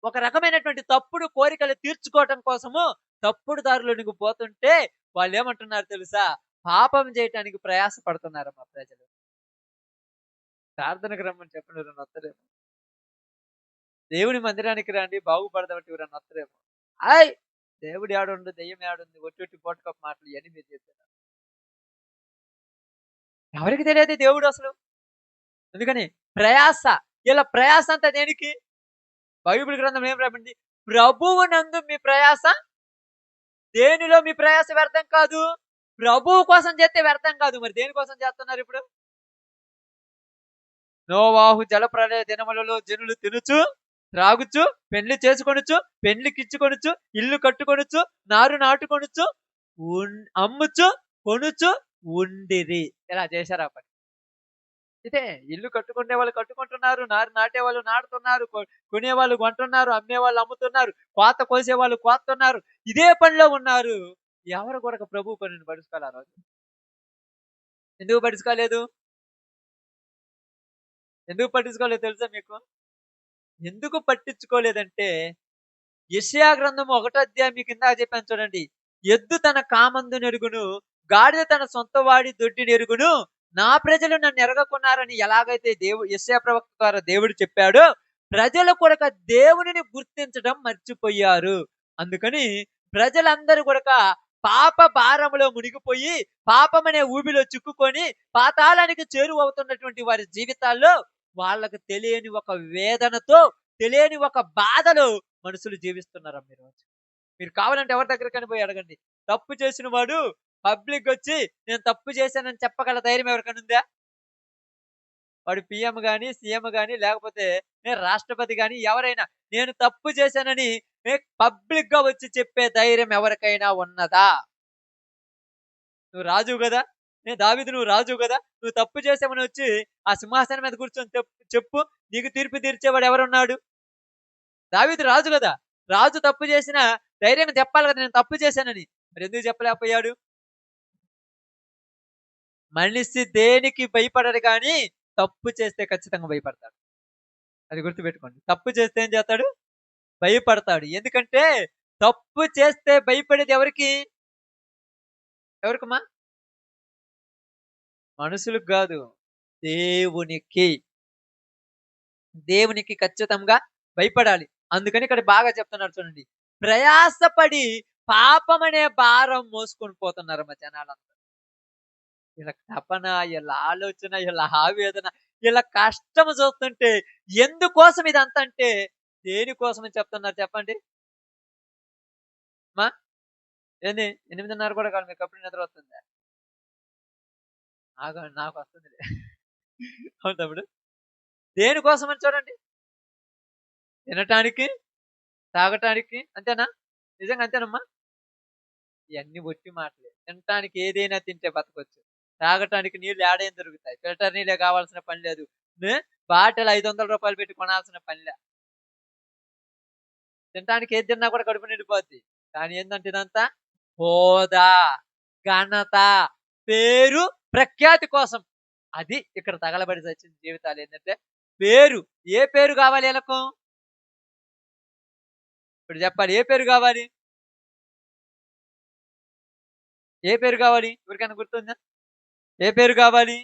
ఒక రకమైనటువంటి తప్పుడు కోరికలు తీర్చుకోవటం కోసము తప్పుడు దారిలోనికి పోతుంటే వాళ్ళేమంటున్నారు తెలుసా? పాపం చేయటానికి ప్రయాస పడుతున్నారమ్మా ప్రజలు. ప్రార్థనకు రమ్మని చెప్పండి ఎవరైనా వస్తారేమో. దేవుని మందిరానికి రండి బాగుపడదామంటే ఎవరైనా వస్తారేమో. ఆయ్! దేవుడు ఏడుండు, దెయ్యం ఏడుంది, ఒట్టి పూటకపు మాటలు ఇయన్నీ మీరు చెప్పారు. ఎవరికి తెలియదు దేవుడు అసలు. అందుకని ప్రయాస. ఇలా ప్రయాస అంతా దేనికి? బైబిల్ గ్రంథం ఏం రాబడింది? ప్రభువునందు మీ ప్రయాస దేనిలో మీ ప్రయాస వ్యర్థం కాదు. ప్రభువు కోసం చేస్తే వ్యర్థం కాదు. మరి దేనికోసం చేస్తున్నారు ఇప్పుడు? నోవాహు జలప్రళయ దినములలో జనులు తినుచు, త్రాగుచు, పెండ్లి చేసుకొనుచు, పెండ్లికిచ్చుకొనుచు, ఇల్లు కట్టుకొనుచు, నారు నాటుకొనుచు, అమ్ముచు, కొనుచు ఉండిరి. ఇలా చేశారు ఆ పని. ఇదే ఇల్లు కట్టుకునే వాళ్ళు కట్టుకుంటున్నారు, నారు నాటేవాళ్ళు నాటుతున్నారు, కొనేవాళ్ళు కొంటున్నారు, అమ్మేవాళ్ళు అమ్ముతున్నారు, కోత కోసేవాళ్ళు కోస్తున్నారు. ఇదే పనిలో ఉన్నారు. ఎవరు కూడా ప్రభు పనిని పడుచుకోవాలి ఆ రోజు. ఎందుకు పడుచుకోలేదు? ఎందుకు పట్టించుకోలేదు తెలుసా మీకు? ఎందుకు పట్టించుకోలేదంటే యెషయా గ్రంథం 1 అధ్యాయం మీకు ఇందాక చెప్పాను చూడండి. ఎద్దు తన కామందు నెరుగును, గాడిద తన సొంత వాడి దొడ్డి నెరుగును, నా ప్రజలు నన్ను ఎరగకున్నారని ఎలాగైతే యెషయా ప్రవక్త ద్వారా దేవుడు చెప్పాడో, ప్రజలు కూడా దేవునిని గుర్తించడం మర్చిపోయారు. అందుకని ప్రజలందరూ కూడా పాప భారములో మునిగిపోయి, పాపమనే ఊబిలో చిక్కుకొని పాతాళానికి చేరువవుతున్నటువంటి వారి జీవితాల్లో వాళ్ళకు తెలియని ఒక వేదనతో, తెలియని ఒక బాధలో మనుషులు జీవిస్తున్నారమ్మ ఈరోజు. మీరు కావాలంటే ఎవరి దగ్గరికైనా పోయి అడగండి. తప్పు చేసిన వాడు పబ్లిక్ వచ్చి నేను తప్పు చేశానని చెప్పగల ధైర్యం ఎవరికైనా ఉందా? వాడు పీఎం గాని, సీఎం గాని లేకపోతే నేను రాష్ట్రపతి గాని ఎవరైనా నేను తప్పు చేశానని పబ్లిక్ గా వచ్చి చెప్పే ధైర్యం ఎవరికైనా ఉన్నదా? నువ్వు రాజువు గదా! దావీదు నువ్వు రాజువు గదా! నువ్వు తప్పు చేశావని వచ్చి ఆ సింహాసనం మీద కూర్చొని చెప్పు. నీకు తీర్పు తీర్చేవాడు ఎవరున్నాడు? దావీదు రాజు గదా! రాజు తప్పు చేసినా ధైర్యంగా చెప్పాలి కదా నేను తప్పు చేశానని. మరి ఎందుకు చెప్పలేకపోయాడు? మనిషి దేనికి భయపడడు గాని తప్పు చేస్తే ఖచ్చితంగా భయపడతాడు. అది గుర్తుపెట్టుకోండి. తప్పు చేస్తే ఏం చేస్తాడు? భయపడతాడు. ఎందుకంటే తప్పు చేస్తే భయపడేది ఎవరికి? ఎవరికమ్మా? మనుషులకు కాదు, దేవునికి. దేవునికి ఖచ్చితంగా భయపడాలి. అందుకని ఇక్కడ బాగా చెప్తున్నారు చూడండి. ప్రయాసపడి పాపమనే భారం మోసుకొని పోతున్నారమ్మ జనాలంతా. ఇలా తపన, ఇలా ఆలోచన, ఇలా ఆవేదన, ఇలా కష్టం చూస్తుంటే ఎందుకోసం ఇదంతా అంటే దేనికోసమని చెప్తున్నారు చెప్పండి? మా ఏంది 8:30 కూడా కాదు మీకు అప్పుడు నిద్ర వస్తుందా? నాకు వస్తుందిలే. అవును తమ్ముడు. దేనికోసమని చూడండి. తినటానికి, తాగటానికి అంతేనా? నిజంగా అంతేనమ్మా? ఇవన్నీ ఒట్టి మాటలే. తినటానికి ఏదైనా తింటే బతకొచ్చు. తాగటానికి నీళ్ళు ఏడేం దొరుకుతాయి. ఫిల్టర్ నీళ్ళే కావాల్సిన పని లేదు. బాటిల్ ₹500 పెట్టి కొనాల్సిన పనిలే. తినటానికి ఏది తిన్నా కూడా కడుపు నిండిపోద్ది. కానీ ఏందంటే ఇదంతా హోదా, ఘనత, పేరు, ప్రఖ్యాతి కోసం. అది ఇక్కడ తగలబడి చచ్చిన జీవితాలు ఏంటంటే పేరు. ఏ పేరు కావాలి వీళ్ళకు? ఇప్పుడు చెప్పాలి. ఏ పేరు కావాలి? ఏ పేరు కావాలి? ఎవరికైనా గుర్తుందా? ఏ పేరు కావాలి?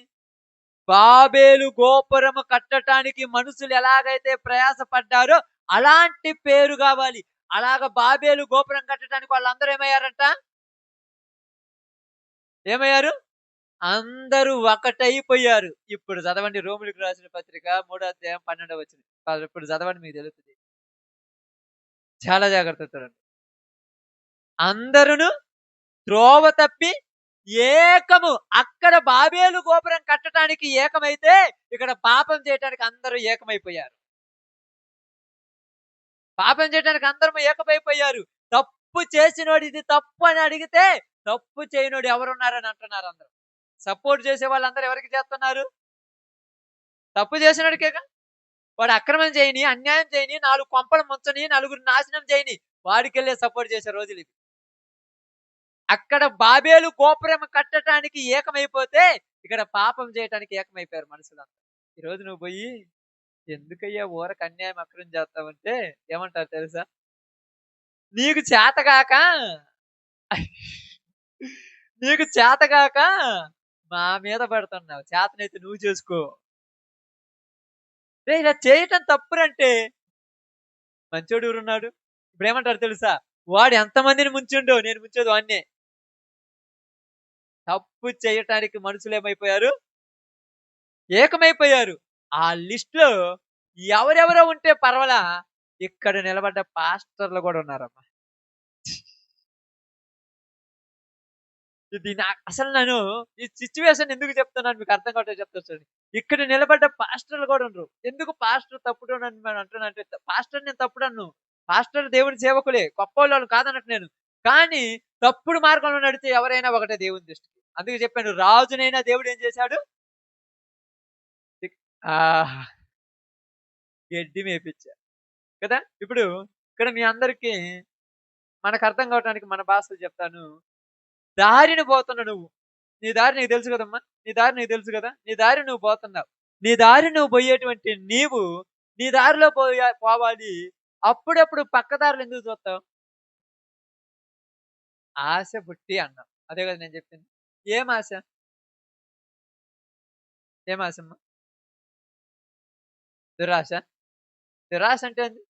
బాబేలు గోపురము కట్టటానికి మనుషులు ఎలాగైతే ప్రయాస పడ్డారో అలాంటి పేరు కావాలి. అలాగ బాబేలు గోపురం కట్టడానికి వాళ్ళందరూ ఏమయ్యారంట? ఏమయ్యారు? అందరూ ఒకటైపోయారు. ఇప్పుడు చదవండి రోమిలికి రాసిన పత్రిక 3వ అధ్యాయం 12వ వచనం. ఇప్పుడు చదవండి మీకు తెలుస్తుంది. చాలా జాగ్రత్తగా చూడండి. అందరును త్రోవ తప్పి ఏకము. అక్కడ బాబేలు గోపురం కట్టడానికి ఏకమైతే ఇక్కడ పాపం చేయటానికి అందరూ ఏకమైపోయారు. పాపం చేయడానికి అందరూ ఏకమైపోయారు. తప్పు చేసినోడు ఇది తప్పు అని అడిగితే, తప్పు చేయనోడు ఎవరున్నారని అంటున్నారు అందరూ. సపోర్ట్ చేసే వాళ్ళందరూ ఎవరికి చేస్తున్నారు? తప్పు చేసినోడికేగా. వాడు అక్రమం చేయని, అన్యాయం చేయని, 4 కొంపలు ముంచని, నలుగురిని నాశనం చేయని, వాడికెళ్ళే సపోర్ట్ చేసే రోజులివి. అక్కడ బాబేలు గోపురం కట్టటానికి ఏకమైపోతే, ఇక్కడ పాపం చేయటానికి ఏకమైపోయారు మనుషులంతా. ఈరోజు నువ్వు పోయి, ఎందుకయ్యా ఊరకు అన్యాయం అక్రమం చేస్తావంటే ఏమంటారు తెలుసా? నీకు చేతగాక నీకు చేతగాక మా మీద పడుతున్నావు. చేతనైతే నువ్వు చేసుకో. రేయ్! ఇలా చేయటం తప్పురంటే మంచోడు ఎవరున్నాడు? ఇప్పుడేమంటారు తెలుసా? వాడు ఎంతమందిని ముంచిండో నేను ముంచేది వాడినే. తప్పు చేయటానికి మనుషులేమైపోయారు? ఏకమైపోయారు. ఆ లిస్ట్‌లో ఎవరెవరో ఉంటే పర్వాలా, ఇక్కడ నిలబడ్డ పాస్టర్లు గూడా ఉన్నారమ్మా. ఇది అసలు నేను ఈ సిట్యుయేషన్ ఎందుకు చెప్తున్నాను మీకు అర్థం కావట్లేదు చెప్తా చూడండి. ఇక్కడ నిలబడ్డ పాస్టర్లు కూడా ఉండరు. ఎందుకు పాస్టర్ తప్పుడోనని నేను అంటున్నానంటే, పాస్టర్ నేను తప్పుడన్ను. పాస్టర్ దేవుని సేవకులే, గొప్పోళ్ళు కాదన్నట్టు నేను. కానీ తప్పుడు మార్గంలో నడితే ఎవరైనా ఒకటే దేవుని దృష్టికి. అందుకే చెప్పాను, రాజునైనా దేవుడు ఏం చేశాడు? ఆహ్, గడ్డి మేపిచ్చారు కదా! ఇప్పుడు ఇక్కడ మీ అందరికీ మనకు అర్థం కావటానికి మన భాషలో చెప్తాను. దారిన పోతున్న నువ్వు. నీ దారి నీకు తెలుసు కదమ్మా! నీ దారి నీకు తెలుసు కదా! నీ దారి నువ్వు పోతున్నావు. నీ దారి నువ్వు పోయేటువంటి నీవు, నీ దారిలో పోవాలి. అప్పుడప్పుడు పక్క దారులు ఎందుకు చూస్తావు? ఆశ పుట్టి అన్నాం. అదే కదా నేను చెప్పింది. ఏం ఆశ? ఏం ఆశమ్మా? దురాశ? దురాశ అంటే ఏంది?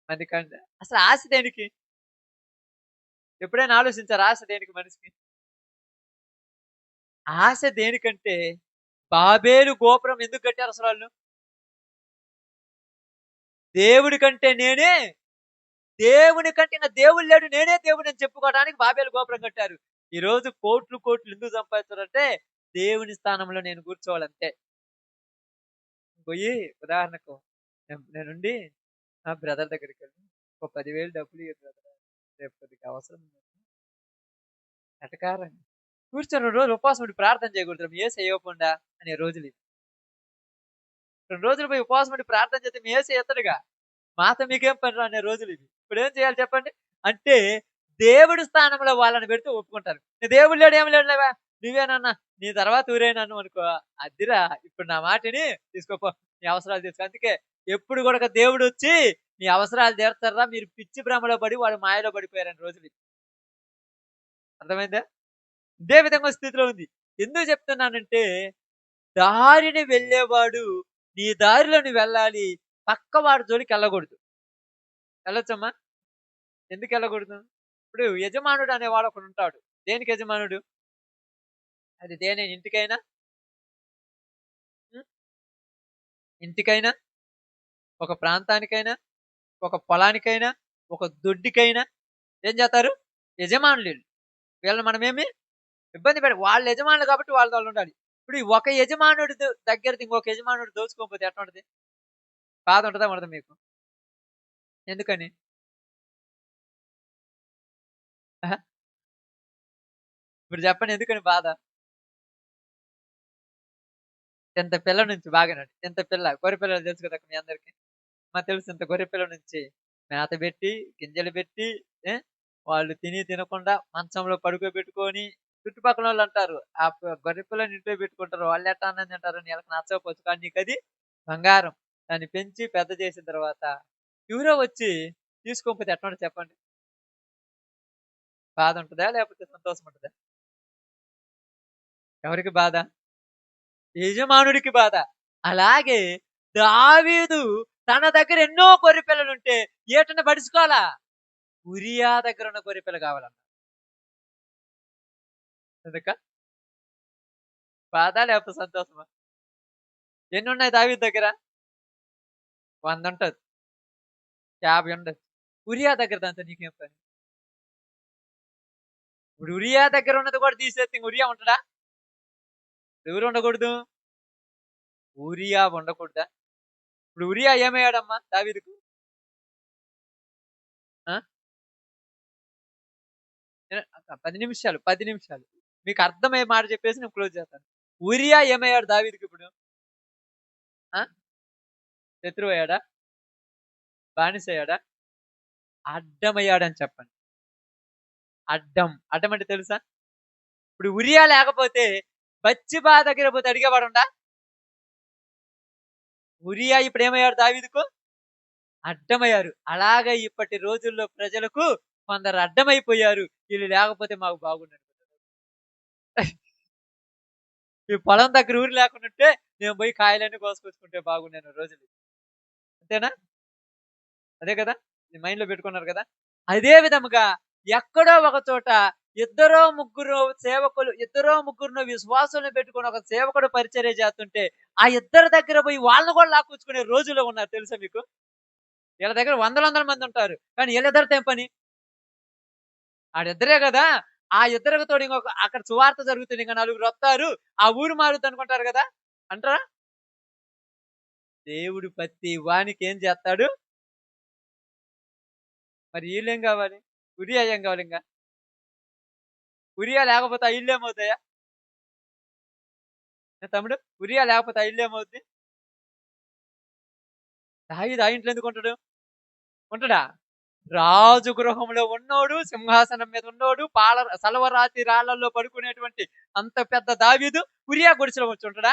అది కంటే అసలు ఆశ దేనికి? ఎప్పుడైనా ఆలోచించారా ఆశ దేనికి మనిషికి? ఆశ దేనికంటే, బాబేలు గోపురం ఎందుకు కట్టారు అసలు వాళ్ళు? దేవుడి కంటే నేనే, దేవుని కంటే ఇంక దేవుడు లేడు, నేనే దేవుడని చెప్పుకోవడానికి బాబేలు గోపురం కట్టారు. ఈరోజు కోట్లు కోట్లు ఎందుకు సంపాదిస్తారంటే, దేవుని స్థానంలో నేను కూర్చోవాలంతే. పోయి ఉదాహరణకు నేనుండి నా బ్రదర్ దగ్గరికెళ్ళి, "ఓ 10,000 డబ్బులు ఇయ్యి బ్రదర్, రేపు కొద్దిగా అవసరం ఉంది." ఎటకారంగా కూర్చొని 2 రోజులు ఉపవాసం ఉండి ప్రార్థన చేయకూడదురా మీ యేసు ఇవ్వకుండా అనే రోజులివి. 2 రోజులు పోయి ఉపవాసం ఉండి ప్రార్థన చేస్తే మీ యేసు ఎత్తడుగా. మాతో మీకేం పనిరా అనే రోజులివి. ఇప్పుడేం చేయాలి చెప్పండి? అంటే దేవుడి స్థానంలో వాళ్ళని పెడితే ఒప్పుకుంటారు. "నీ దేవుడు లేడు ఏమి లేడులేవా, నువ్వేనన్నా నీ తర్వాత ఊరేనన్ను" అనుకో, అద్దిరా ఇప్పుడు నా మాటిని తీసుకోపో, నీ అవసరాలు తీర్చుకో. అందుకే ఎప్పుడు గూడా దేవుడొచ్చి నీ అవసరాలు తీరుతార్రా, మీరు పిచ్చి భ్రమలో పడి వాడు మాయలో పడిపోయారని రోజులివి. అర్థమైందా? ఇదే విధంగా స్థితిలో ఉంది. ఎందుకు చెప్తున్నానంటే, దారిని వెళ్ళేవాడు నీ దారిలో నువ్వు వెళ్ళాలి. పక్కవాడి జోలికెళ్ళకూడదు. వెళ్ళొచ్చమ్మా? ఎందుకెళ్ళకూడదు? ఇప్పుడు యజమానుడు అనేవాడు ఒకడుంటాడు. దేనికి యజమానుడు? అది ఇంటికైనా, హ్మ్. ఇంటికైనా, ఒక ప్రాంతానికైనా, ఒక పొలానికైనా, ఒక దొడ్డికైనా ఏం చేస్తారు? యజమానులీళ్ళు. వీళ్ళని మనమేమి ఇబ్బంది వాళ్ళ యజమానులు కాబట్టి వాళ్ళతో ఉండాలి. ఇప్పుడు ఈ ఒక యజమానుడి దగ్గరది ఇంకొక యజమానుడు దోచుకోకపోతే ఎట్లుంటది? బాధ ఉంటదా? ఉండదా మీకు? ఎందుకని? అహా! ఇప్పుడు చెప్పండి ఎందుకని బాధ? ఇంత పిల్ల నుంచి బాగానండి. ఇంత పిల్ల గొర్రె పిల్లలు తెలుసు కదా మీ అందరికి. తెలుసు ఇంత గొర్రె పిల్ల నుంచి మేత పెట్టి, గింజలు పెట్టి, ఏ వాళ్ళు తిని తినకుండా మంచంలో పడుకోబెట్టుకొని చుట్టుపక్కలోళ్ళంటారు, "ఆ గొర్రె పిల్లని ఇంట్లో పెట్టుకుంటారు. వాళ్ళెట్టా అన్నం తింటారని ఈళ్ళకి నచ్చకపోవచ్చు. కానీ నీకది బంగారం." దాన్ని పెంచి పెద్ద చేసిన తర్వాత ఎవరో వచ్చి తీసుకోకపోతే ఎట్లుంటది చెప్పండి? బాధ ఉంటదా? లేకపోతే సంతోషం ఉంటదా? ఎవరికి బాధ? యజమానుడికి బాధ. అలాగే దావీదు తన దగ్గర ఎన్నో గొర్రె పిల్లలుంటే ఏటన్నా పడుచుకోవాలా? ఉరియా దగ్గర ఉన్న గొర్రె పిల్ల కావాలన్న. ఎందుక? బాధ లేకపోతే సంతోషమా? ఎన్నున్నాయి దావీదు దగ్గర? 100 ఉంటది. 50 ఉండొచ్చు. ఉరియా దగ్గర దాంతో నీకేం పని? ఇప్పుడు ఉరియా దగ్గర ఉన్నది కూడా తీసేస్తే ఇంక ఉరియా ఉంటాడా? ఎవరు ఉండకూడదు? ఊరియా ఉండకూడదా? ఇప్పుడు ఉరియా ఏమయ్యాడమ్మా దావీదుకు? ఆ? 10 నిమిషాలు 10 నిమిషాలు మీకు అర్థమయ్యే మాట చెప్పేసి నేను క్లోజ్ చేస్తాను. ఉరియా ఏమయ్యాడు దావీదుకి ఇప్పుడు? ఆ? శత్రువు అయ్యాడా? బానిస అయ్యాడా? అడ్డమయ్యాడని చెప్పండి. అడ్డం అడ్డం అంటే తెలుసా? ఇప్పుడు ఉరియా లేకపోతే బత్షెబా దగ్గర పోతే అడిగేవాడుండా? ఉరియా ఇప్పుడు ఏమయ్యాడు దావీదుకు? అడ్డమయ్యారు. అలాగే ఇప్పటి రోజుల్లో ప్రజలకు కొందరు అడ్డమైపోయారు. వీళ్ళు లేకపోతే మాకు బాగుండని. ఈ పొలం దగ్గర ఊరు లేకుండుంటే నేను పోయి కాయలన్నీ కోసుకొచ్చుకుంటే బాగుండేను రోజులు. అంతేనా? అదే కదా! ఇది మైండ్‌లో పెట్టుకున్నారు కదా! అదే విధముగా ఎక్కడో ఒక చోట ఇద్దరో ముగ్గురో సేవకులు, ఇద్దరో ముగ్గురునో విశ్వాసులను పెట్టుకొని ఒక సేవకుడు పరిచర్య చేస్తుంటే, ఆ ఇద్దరి దగ్గర పోయి వాళ్ళని కూడా లాక్కొచ్చుకునే రోజుల్లో ఉన్నారు తెలుసా మీకు? వీళ్ళ దగ్గర వందల వందల మంది ఉంటారు. కానీ వీళ్ళిద్దరితో ఏం పని? ఆడిద్దరే గదా! ఆ ఇద్దరికి తోడు ఇంకొక అక్కడ సువార్త జరుగుతుంది. ఇంక నలుగురొత్తారు. ఆ ఊరు మారుద్దనుకుంటారు గదా! అంటారా? దేవుడు ప్రతి వానికి ఏం చేస్తాడు? మరి ఈళ్ళేం గావాలి? ఉరియా ఏం గావాలింక? ఉరియా లేకపోతే ఆ ఇల్లేమవుతాయా? తమ్ముడు ఉరియా లేకపోతే ఆ ఇల్లేమవుద్ది? దావీదు ఆ ఇంట్లో ఎందుకుంటాడు? ఉంటడా? రాజు గృహంలో ఉన్నోడు, సింహాసనం మీద ఉన్నోడు, సలవరాతి రాళ్ళల్లో పడుకునేటువంటి అంత పెద్ద దావీదు ఉరియా గుడిసెలో వచ్చుంటడా?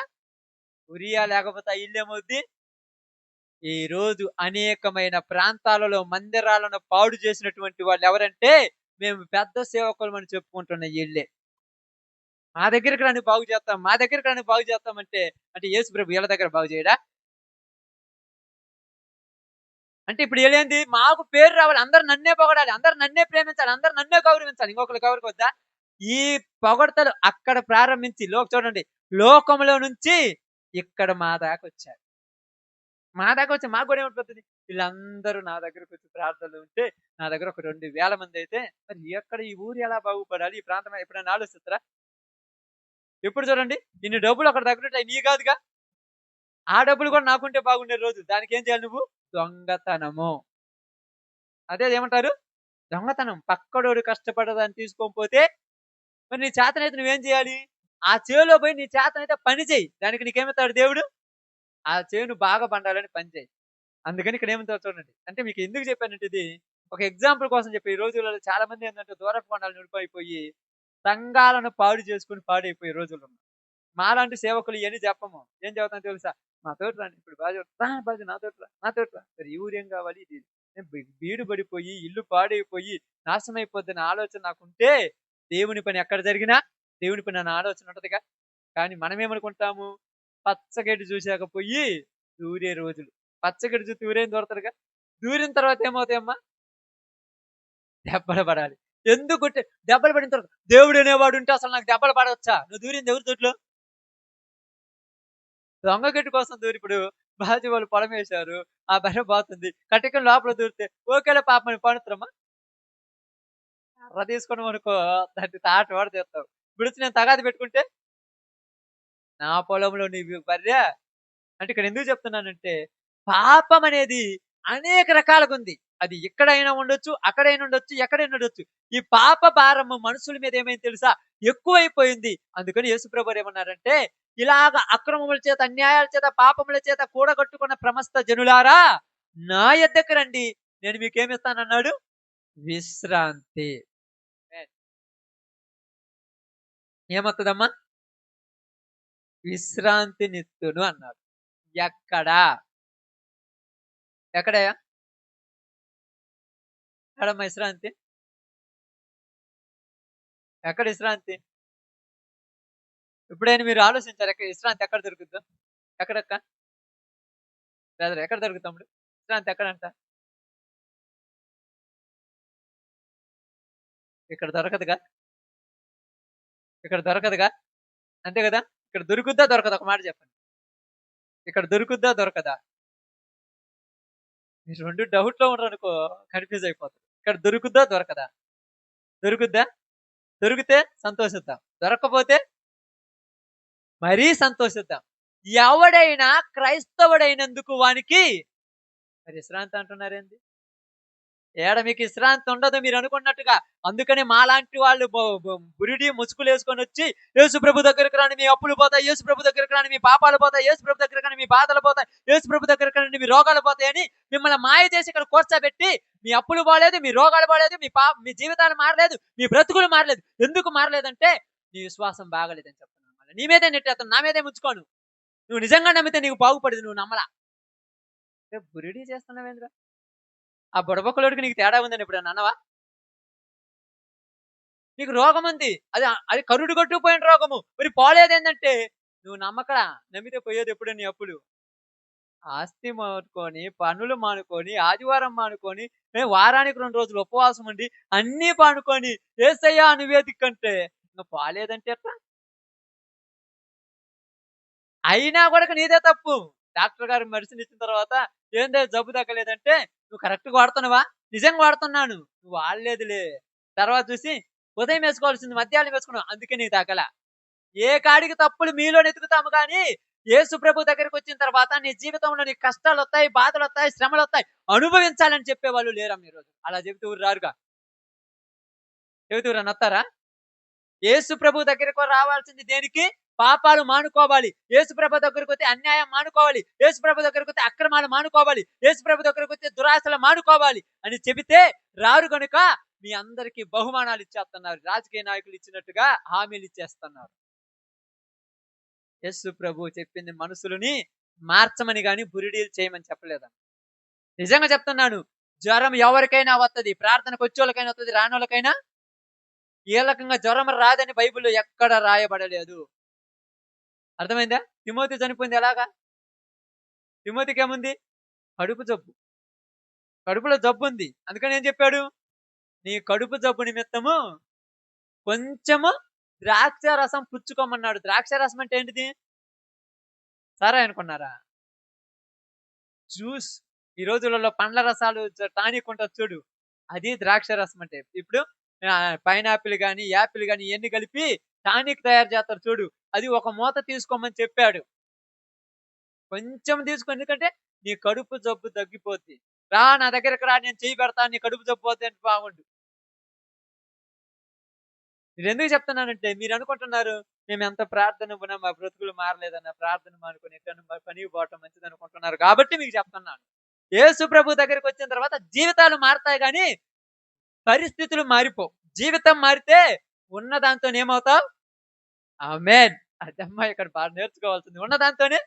ఉరియా లేకపోతే ఆ ఇల్లేమవుద్ది? ఈరోజు అనేకమైన ప్రాంతాలలో మందిరాలను పాడు చేసినటువంటి వాళ్ళెవరంటే, మేము పెద్ద సేవకులమని చెప్పుకుంటున్న ఈళ్ళే. మా దగ్గరికి రండి బాగు చేస్తాం, మా దగ్గరికి రండి బాగు చేస్తామంటే, అంటే యేసు ప్రభు ఈళ్ళ దగ్గర బాగు చేయడా? అంటే ఇప్పుడు ఈళ్ళేంది మాకు పేరు రావాలి, అందరూ నన్నే పొగడాలి, అందరూ నన్నే ప్రేమించాలి, అందరూ నన్నే గౌరవించాలి. ఇంకొకళ్ళకి గౌరవించొద్దా? ఈ పొగడ్తలు అక్కడ ప్రారంభించి చూడండి లోకంలో నుంచి ఇక్కడ మా దాకొచ్చారు. మా దాకా వచ్చి మాకు కూడా ఏమైపోతుంది? వీళ్ళందరూ నా దగ్గరకొచ్చి ప్రార్థనలో ఉంటే, నా దగ్గర ఒక 2000 మందయితే, మరి ఎక్కడ ఈ ఊరు ఎలా బాగుపడాలి? ఈ ప్రాంతం ఎప్పుడైనా ఆలోచిస్తారా? ఎప్పుడు చూడండి, ఇన్ని డబ్బులు ఒకడి దగ్గరుంటే అయి నీయి కాదుగా. ఆ డబ్బులు కూడా నాకుంటే బాగుండే రోజు. దానికేం చేయాలి నువ్వు? దొంగతనము. అదే ఏమంటారు? దొంగతనం. పక్కడోడు కష్టపడ్డదాన్ని తీసుకొని పోతే, మరి నీ చేతనైతే నువ్వేం చేయాలి? ఆ చేలో పోయి నీ చేతనైతే పని చెయ్యి. దానికి నీకేమిత్తాడు దేవుడు? ఆ చేను బాగా పండాలని పని చెయి. అందుకని ఇక్కడ ఏమంటారో చూడండి. అంటే మీకు ఎందుకు చెప్పానంటే ఇది, ఒక ఎగ్జాంపుల్ కోసం చెప్పి ఈ రోజులలో చాలా మంది ఏందంటే దూరపు కొండలు ఉండిపోయి సంఘాలను పాడు చేసుకొని పాడైపోయే రోజులు ఉన్నాయి. మాలాంటి సేవకులు ఇయన్నీ చెప్పము. ఏం చెబుతాం తెలుసా? మాతోటి రండి. ఇప్పుడు బాజు నాతోటి రా, నాతోటి రా. మరి ఈ ఊరేం కావాలి? ఇది బీడు పడిపోయి, ఇల్లు పాడైపోయి, నాశనం అయిపోద్దనే ఆలోచన నాకుంటే, దేవుని పని ఎక్కడ జరిగినా దేవుని పని అన్న ఆలోచన ఉంటదిగా. కానీ మనమేమనుకుంటాము? పచ్చగడ్డి చూసాక పోయి దూరే రోజులు. పచ్చగడ్డి చూస్తే ఊరేం దూరతారుగా. దూరిన తర్వాత ఏమవుతాయమ్మా? దెబ్బలు పడాలి. ఎందుకుంటే దెబ్బలు పడిన తర్వాత దేవుడు అనేవాడు ఉంటే అసలు నాకు దెబ్బలు పడవచ్చా? నువ్వు దూరింది ఎవరి దొడ్లో? దొంగ గడ్డి కోసం దూరి ఇప్పుడు బాజీ వాళ్ళు పొలమేశారు. ఆ బర్రె పోతుంది. కటికలు లోపల దూరితే ఓకేలే పాపం అని పడుతురమ్మా. కర్ర తీసుకున్నామనుకో దాన్ని తాట వాడ తీస్తావు. ఇప్పుడొచ్చి నేను తగాదా పెట్టుకుంటే, నా పొలంలో నీవు బర్రె అంటే ఇక్కడ ఎందుకు చెప్తున్నానంటే, పాపం అనేది అనేక రకాలుగుంది. అది ఇక్కడైనా ఉండొచ్చు, అక్కడైనా ఉండొచ్చు, ఎక్కడైనా ఉండొచ్చు. ఈ పాప భారము మనుషుల మీద ఏమైంది తెలుసా? ఎక్కువైపోయింది. అందుకని యేసుప్రభువారు ఏమన్నారంటే, ఇలాగ అక్రమముల చేత, అన్యాయాల చేత, పాపముల చేత కూడగట్టుకున్న ప్రమస్త జనులారా, నా యొద్దకు రండి. నేను మీకేమిస్తానన్నాడు? విశ్రాంతి. ఏమొత్తదమ్మా? విశ్రాంతినిత్తును అన్నాడు. ఎక్కడా? ఎక్కడయ్యా? ఎక్కడమ్మా విశ్రాంతి? ఎక్కడ విశ్రాంతి? ఎప్పుడైనా మీరు ఆలోచించారా విశ్రాంతి ఎక్కడ దొరుకుద్దో? ఎక్కడక్క? బ్రదర్ ఎక్కడ దొరుకుద్ది తమ్ముడు? విశ్రాంతి ఎక్కడంట? ఇక్కడ దొరకదుగా? ఇక్కడ దొరకదుగా? అంతే గదా! ఇక్కడ దొరుకుద్దా? దొరకదా? ఒక మాట చెప్పండి. ఇక్కడ దొరుకుద్దా? దొరకదా? మీరు 2 డౌట్‌లో ఉన్నారనుకో కన్‌ఫ్యూజ్ అయిపోతారు. ఇక్కడ దొరుకుద్దా? దొరకదా? దొరుకుద్దా? దొరికితే సంతోషిద్దాం. దొరక్కపోతే మరీ సంతోషిద్దాం. ఎవడైనా క్రైస్తవుడైనందుకు వానికి విశ్రాంతి అంటున్నారేంది? ఏడ మీకు విశ్రాంతి ఉండదు మీరు అనుకున్నట్టుగా. అందుకని మాలాంటి వాళ్ళు బురిడి ముసుగులేసుకొని వచ్చి, యేసు ప్రభు దగ్గరికి రండి మీ అప్పులు పోతాయి, యేసు ప్రభు దగ్గరికి రండి మీ పాపాలు పోతాయి, యేసు ప్రభు దగ్గరికి రండి మీ బాధలు పోతాయి, యేసు ప్రభు దగ్గరికి రండి మీ రోగాలు పోతాయని మిమ్మల్ని మాయ చేసి ఇక్కడ కూర్చోబెట్టి, మీ అప్పులు పోలేదు, మీ రోగాలు పోలేదు, మీ జీవితాలు మారలేదు, మీ బ్రతుకులు మారలేదు. ఎందుకు మారలేదంటే నీ విశ్వాసం బాగలేదని చెప్తున్నాను. మళ్ళీ నీ మీదే నెట్టేస్తాను, నా మీదే ముంచుకోను. నువ్వు నిజంగా నమ్మితే నీకు బాగుపడేది, నువ్వు నమ్మలా. బురిడి చేస్తున్నావేంద్రా? ఆ బుడబొక్కలోడికి నీకు తేడా ఉందని ఎప్పుడన్నా అన్నవా? నీకు రోగం ఉంది, అది అది కరుడు కొట్టుకుపోయిన రోగము. మరి పోలేదేంటంటే నువ్వు నమ్మకడా? నమ్మితే పోయేది ఎప్పుడు నీ అప్పులు? ఆస్తి మానుకొని, పనులు మానుకొని, ఆదివారం మానుకొని, వారానికి 2 రోజులు ఉపవాసం ఉండి, అన్నీ పానుకొని యేసయ్యా నువ్వే దిక్కంటే ఇంక పోలేదంటే ఎట్లా? అయినా కూడా నీదే తప్పు. డాక్టర్ గారు మెడిసిన్ ఇచ్చిన తర్వాత ఏందో జబ్బు తగ్గలేదంటే నువ్వు కరెక్ట్‌గా వాడుతున్నావా? నిజంగా వాడుతున్నాను. నువ్వు వాడలేదులే. తర్వాత చూసి ఉదయం వేసుకోవాల్సింది మధ్యాహ్నం వేసుకున్నావు. అందుకే నీకు తగ్గల. ఏ కాడికి తప్పులు మీలో వెతుకుతాము గానీ, యేసు ప్రభు దగ్గరికొచ్చిన తర్వాత నీ జీవితంలో నీకు కష్టాలొత్తాయి, బాధలొత్తాయి, శ్రమలొత్తాయి. అనుభవించాలని చెప్పేవాళ్ళు లేరమ్మ ఈరోజు. అలా చెబితే ఎవరు రారుగా. చెబితే ఎవరన్నా వత్తారా? యేసు ప్రభు దగ్గరికి రావాల్సింది దేనికి? పాపాలు మానుకోవాలి. యేసు ప్రభు దగ్గరకొస్తే అన్యాయం మానుకోవాలి. యేసు ప్రభు దగ్గరకొస్తే అక్రమాలు మానుకోవాలి. యేసు ప్రభు దగ్గరకొస్తే దురాశలు మానుకోవాలి అని చెబితే రారు గనుక మీ అందరికీ బహుమానాలు ఇచ్చేస్తున్నారు. రాజకీయ నాయకులు ఇచ్చినట్టుగా హామీలు ఇచ్చేస్తున్నారు. యేసు ప్రభు చెప్పింది మనుషులని మార్చమని గాని బురిడీలు చేయమని చెప్పలేదని. నిజంగా చెప్తున్నాను. జ్వరం ఎవరికైనా వత్తది. ప్రార్థనకు వచ్చేవాళ్ళకైనా వత్తది, రానోళ్ళకైనా. కీలకంగా జ్వరం రాదని బైబిల్లో ఎక్కడ రాయబడలేదు. అర్థమైందా? తిమోతి చనిపోయింది ఎలాగా? తిమోతికి ఏముంది? కడుపు జబ్బు. కడుపులో జబ్బు ఉంది. అందుకని ఏం చెప్పాడు? నీ కడుపు జబ్బు నిమిత్తము కొంచెము ద్రాక్ష రసం పుచ్చుకోమన్నాడు. ద్రాక్ష రసం అంటే ఏంటిది? సరే అనుకున్నారా? జ్యూస్. ఈ రోజులలో పండ్ల రసాలు టానిక్ ఉంటుంది చూడు, అది ద్రాక్ష రసం అంటే. ఇప్పుడు పైనాపిల్ గాని, యాపిల్ గాని ఇవన్నీ కలిపి టానిక్ తయారు చేస్తారు చూడు, అది ఒక మూత తీసుకోమని చెప్పాడు. కొంచెం తీసుకో, ఎందుకంటే నీ కడుపు జబ్బు తగ్గిపోద్ది. రా నా దగ్గరకు రా, నేను చేయి పెడతాను, నీ కడుపు జబ్బు పోతే అంటే బాగుండు. నేను ఎందుకు చెప్తున్నానంటే మీరు అనుకుంటున్నారు మేము ఎంత ప్రార్థన పోయినా మా బ్రతుకులు మారలేదన్న, ప్రార్థన మానుకొని ఎక్కడ పనికి పోవటం మంచిది అనుకుంటున్నారు కాబట్టి మీకు చెప్తున్నాను. యేసు ప్రభు దగ్గరికి వచ్చిన తర్వాత జీవితాలు మారుతాయి కానీ పరిస్థితులు మారిపోవు. జీవితం మారితే ఉన్న దాంతో ఏమవుతావు? ఆమేన్. అదమ్మా ఇక్కడ బాగా నేర్చుకోవాల్సింది. ఉన్న దాంతోనే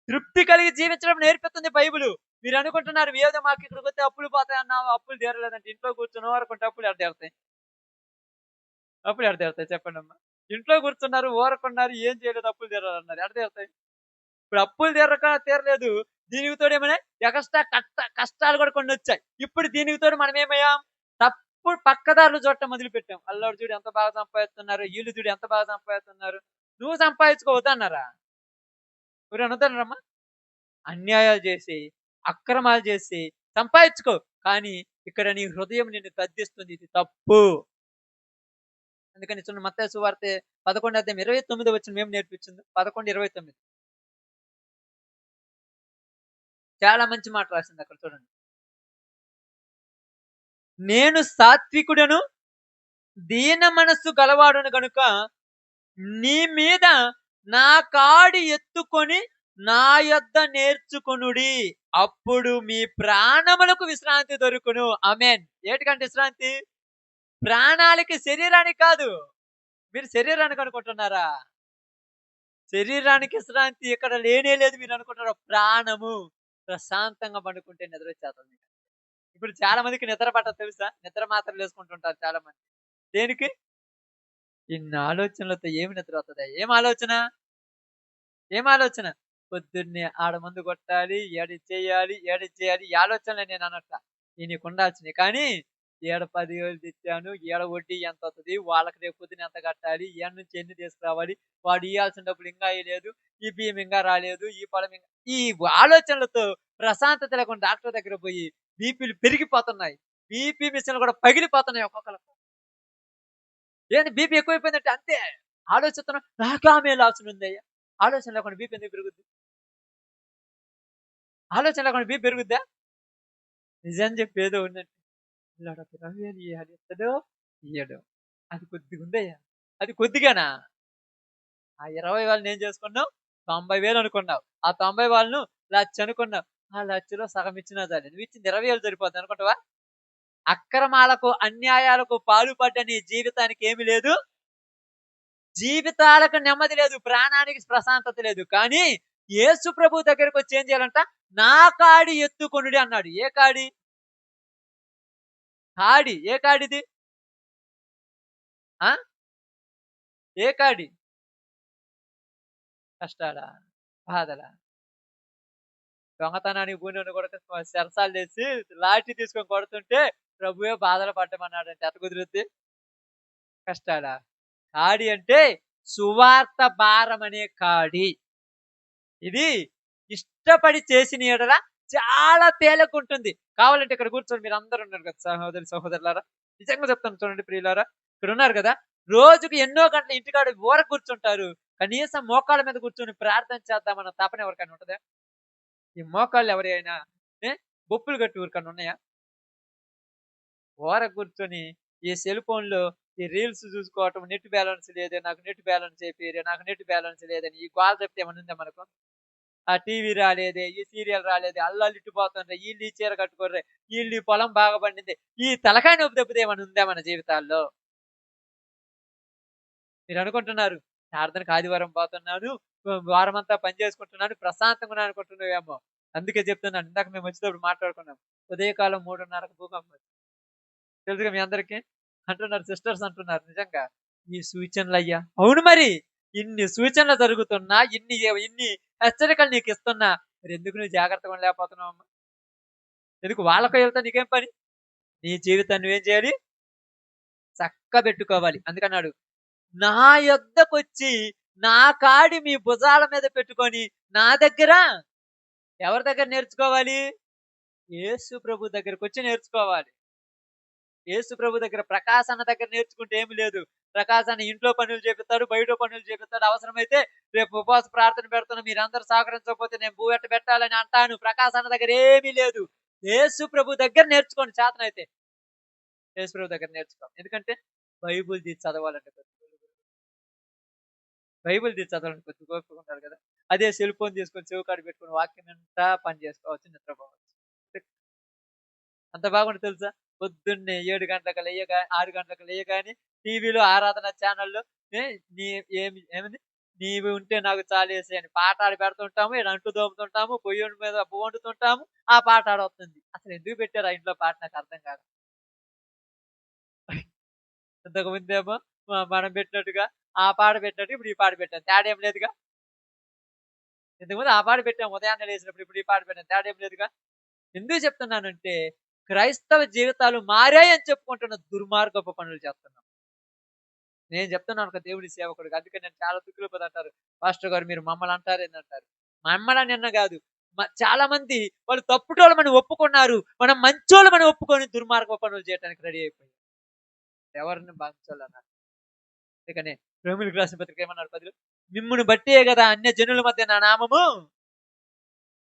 తృప్తి కలిగి జీవించడం నేర్పుతుంది బైబిల్. మీరు అనుకుంటున్నారు ఏదో మాకు ఇక్కడికి వస్తే అప్పులు పోతాయి అన్నావు, అప్పులు తీరలేదంటే ఇంట్లో కూర్చుని ఊరకుంటే అప్పులు ఎక్కడ తీరుతాయి? అప్పులు ఎక్కడ తీరుతాయి చెప్పండి అమ్మా? ఇంట్లో కూర్చున్నారు, ఊరకున్నారు, ఏం చేయలేదు, అప్పులు తీరాలన్నారు, ఎక్కడ తీరుతాయి? ఇప్పుడు అప్పులు తీరలేదు. దీనికి తోడు ఏమైనా ఎక్స్ట్రా కష్టాలు కూడా కొన్ని వచ్చాయి. ఇప్పుడు దీనికి తోడు మనం ఏమయ్యాం? తప్పుడు పక్కదారులు చూడటం మొదలు పెట్టాం. అల్లోడు చూడు ఎంత బాగా సంపాదిస్తున్నారు, వీళ్ళు చూడు ఎంత బాగా సంపాదిస్తున్నారు. నువ్వు సంపాదించుకోవద్దన్నారా? మీరు అనుతారమ్మా? అన్యాయాలు చేసి, అక్రమాలు చేసి సంపాదించుకో, కానీ ఇక్కడ నీ హృదయం నిన్ను గద్దిస్తుంది, ఇది తప్పు. అందుకని చూడండి, మత్తయి సువార్త 11:29 మేము నేర్పించింది 11:29. చాలా మంచి మాట రాసింది అక్కడ చూడండి. నేను సాత్వికుడను, దీన మనస్సు గలవాడును గనుక నీ మీద నా కాడి ఎత్తుకొని నా యొద్ద నేర్చుకొనుడి, అప్పుడు మీ ప్రాణములకు విశ్రాంతి దొరుకును. ఆమేన్. ఏటికంటే విశ్రాంతి? ప్రాణాలకి, శరీరానికి కాదు. మీరు శరీరానికి అనుకుంటున్నారా? శరీరానికి విశ్రాంతి ఇక్కడ లేనే లేదు. మీరు అనుకుంటారు ప్రాణము. ప్రశాంతంగా పండుకుంటే నిద్ర వచ్చేస్తుంది. ఇప్పుడు చాలా మందికి నిద్ర పట్టదు తెలుసా? నిద్ర మాత్రలు వేసుకుంటుంటారు చాలా మంది. దేనికి? ఇన్ని ఆలోచనలతో ఏమి నిద్ర వస్తుంది? ఏం ఆలోచన? ఏం ఆలోచన? పొద్దున్నే ఆడ ముందు కొట్టాలి, ఏడి చేయాలి, ఈ ఆలోచనలే నేను అనట్లా. ఇవి నీకు ఉండాల్సినవి. కానీ ఏడ 10,000 తెచ్చాను, ఏడ వడ్డీ ఎంత అవుతుంది, వాళ్ళకి రేపు పొద్దున ఎంత కట్టాలి, ఏడ నుంచి ఎన్ని తీసుకురావాలి, వాడు ఇవ్వాల్సిన డబ్బులు ఇంకా ఇవ్వలేదు, ఈ బియ్యం ఇంకా రాలేదు, ఈ పొలం ఇంకా, ఈ ఆలోచనలతో ప్రశాంతత లేకుండా డాక్టర్ దగ్గర పోయి బీపీలు పెరిగిపోతున్నాయి. బీపీ మిషన్లు కూడా పగిలిపోతున్నాయి ఒక్కొక్కరికి. ఏంది బీపీ ఎక్కువైపోయిందంటే అంతే ఆలోచిస్తున్నాం. నాకా మేలాల్సిన ఉందయ్యా, ఆలోచన లేకుండా బీపీ ఎందుకు పెరుగుద్ది? ఆలోచన లేకుండా బీపీ పెరుగుద్దా? నిజం చెప్పి ఏదో ఉందంటే పిల్లాడు ఒక 20,000 ఇయ్యాలి, ఇత్తడో ఇయ్యడో. అది కొద్దిగుందయ్యా. అది కొద్దిగానా? ఆ 20,000 ఏం చేసుకున్నావు? 90,000 అనుకున్నావు. ఆ 90 వాళ్ళను 1,00,000 అనుకున్నావు. ఆ 1,00,000లో సగం ఇచ్చినా చాలు. నువ్విచ్చింది 20,000 సరిపోద్ది అనుకుంటావా? అక్రమాలకు, అన్యాయాలకు పాలుపడ్డ నీ జీవితానికి ఏమి లేదు. జీవితాలకు నెమ్మది లేదు. ప్రాణానికి ప్రశాంతత లేదు. కానీ యేసు ప్రభు దగ్గరకొచ్చి ఏం చేయాలంట? నా కాడి ఎత్తుకొనుడి అన్నాడు. ఏ కాడి? కాడి. ఏ కాడిది? ఆ? ఏ కాడి? కష్టాలా? బాధలా? దొంగతనానికి పూనోన్ని కూడా చెరసాలలేసి లాఠీ తీసుకొని కొడుతుంటే ప్రభువే బాధలు పడ్డమన్నాడంటే ఎట్ట కుదురుద్ది? కష్టాలా? కాడి అంటే సువార్త భారం అనే కాడి. ఇది ఇష్టపడి చేసిన యెడల చాలా తేలికుంటుంది. కావాలంటే ఇక్కడ కూర్చొని మీరందరూ ఉన్నారు కదా సహోదరి, సహోదరులారా. నిజంగా చెప్తాను చూడండి ప్రియులారా. ఇక్కడున్నారు గదా! రోజుకి ఎన్నో గంటలు ఇంటికాడ ఊరక కూర్చుంటారు. కనీసం మోకాళ్ళ మీద కూర్చొని ప్రార్థన చేద్దామన్న తపన ఎవరికైనా ఉంటదా? ఈ మోకాళ్ళు ఎవరైనా ఏ బొప్పులు గట్టి ఊరికన్నా ఉన్నాయా? ఊరక కూర్చొని ఈ సెల్ ఫోన్‌లో ఈ రీల్స్ చూసుకోవటం, నెట్ బ్యాలెన్స్ లేదే, నాకు నెట్ బ్యాలెన్స్ ఏపియరే, నాకు నెట్ బ్యాలెన్స్ లేదని ఈ గోల తప్పితే ఏమన్నా ఉందా మనకు? ఆ టీవీ రాలేదే, ఈ సీరియల్ రాలేదే, అల్లాళ్ళు ఇట్టిపోతుండ్రే, ఈళ్ళు ఈ చీర కట్టుకోర్రే, ఈళ్ళు ఈ పొలం బాగా పండింది. ఈ తలకాయ నొప్పి తప్పితే ఏమన్నా ఉందా మన జీవితాల్లో? మీరనుకుంటున్నారు, ప్రార్థనకి ఆదివారం పోతున్నాను, వారమంతా పని చేసుకుంటున్నాను, ప్రశాంతంగా ఉన్నాను అనుకుంటున్నావేమో. అందుకే చెప్తున్నాను. ఇందాక మేము వచ్చేటప్పుడు మాట్లాడుకున్నాం. ఉదయకాలం 3:30కి భూకంపం వచ్చింది. తెలుసుగా మీ అందరికి. అంటున్నారు సిస్టర్స్ అంటున్నారు నిజంగా. ఈ సూచనలయ్యా! అవును మరి. ఇన్ని సూచనలు జరుగుతున్నా, ఇన్ని హెచ్చరికలు నీకిస్తున్నా, మరెందుకు నువ్వు జాగ్రత్తగా ఉండలేకపోతున్నావమ్మా? ఎందుకు వాళ్ళకో ఈళ్ళతో నీకేం పని? నీ జీవితాన్ని నువ్వేం చేయాలి? చక్కబెట్టుకోవాలి. అందుకన్నాడు, నా యొద్దకొచ్చి నా కాడి మీ భుజాల మీద పెట్టుకొని నా దగ్గర ఎవరి దగ్గర నేర్చుకోవాలి? యేసు ప్రభు దగ్గరకొచ్చి నేర్చుకోవాలి. యేసు ప్రభు దగ్గర ప్రకాశ్ అన్న దగ్గర నేర్చుకుంటే ఏమి లేదు. ప్రకాశ్ అన్న ఇంట్లో పనులు చేపిస్తాడు, బయట పనులు చేపిస్తాడు. అవసరమైతే రేపు ఉపవాస ప్రార్థన పెడుతున్నా మీరందరూ సహకరించకపోతే నేను భూవెట్ట పెట్టాలని అంటాను. ప్రకాశ్ అన్న దగ్గర ఏమీ లేదు. యేసు ప్రభు దగ్గర నేర్చుకోండి చేతనైతే. యేసు ప్రభు దగ్గర నేర్చుకో. ఎందుకంటే బైబుల్ తీసి చదవాలంటే బైబిల్ తీసి చదవాలంటే కొద్దిగా ఓపిక ఉండాలి కదా! అదే సెల్ ఫోన్ తీసుకొని చెవి కాడ పెట్టుకొని వాక్యం వింటా పని చేసుకోవచ్చు, నిద్రపోవచ్చు. అంత బాగుంటది తెలుసా? పొద్దున్నే 7 గంటలకు 6 గంటలకు లేయగానే టీవీలో ఆరాధన ఛానల్‌లో ఏ నీ ఏమిది? నీవు ఉంటే నాకు చాలేసి అని పాటాలు పెడుతుంటాము. ఈడ అంట్లు తోముతుంటాము. పొయ్యి మీద బువ్వ వండుతుంటాము. ఆ పాట ఆడొస్తుంది. అసలు ఎందుకు పెట్టారు ఆ ఇంట్లో పాట నాకు అర్థం కాదు. ఇంతకు ముందేమో మనం పెట్టినట్టుగా ఆ పాట పెట్టినట్టు ఇప్పుడు ఈ పాట పెట్టాం. తేడా ఏం లేదుగా. ఇంతకుముందు ఆ పాట పెట్టాం ఉదయాన్నే లేసినప్పుడు. ఇప్పుడు ఈ పాట పెట్టాం. తేడా ఏం లేదుగా. ఎందుకు చెప్తున్నానంటే క్రైస్తవ జీవితాలు మారాయని చెప్పుకుంటున్న దుర్మార్గపు పనులు చేస్తున్నాం. నేను చెప్తున్నాను ఒక దేవుడి సేవకుడిగా. అందుకే నేను చాలా దిగులుపోతుంటారు. పాస్టర్ గారు మీరు మమ్మల్ని అంటారేందంటారు. మమ్మల్ని అన్న కాదు. చాలా మంది వాళ్ళు తప్పుటోళ్ళమని ఒప్పుకున్నారు. మనం మంచోళ్ళమని ఒప్పుకొని దుర్మార్గపు పనులు చేయడానికి రెడీ అయిపోయారు. ఎవరిని మంచోళ్ళన్నారు. అందుకనే రోమీయులకు రాసిన పత్రిక ఏమన్నాడు 10లో మిమ్మును బట్టే కదా అన్య జనుల మధ్య నా నామము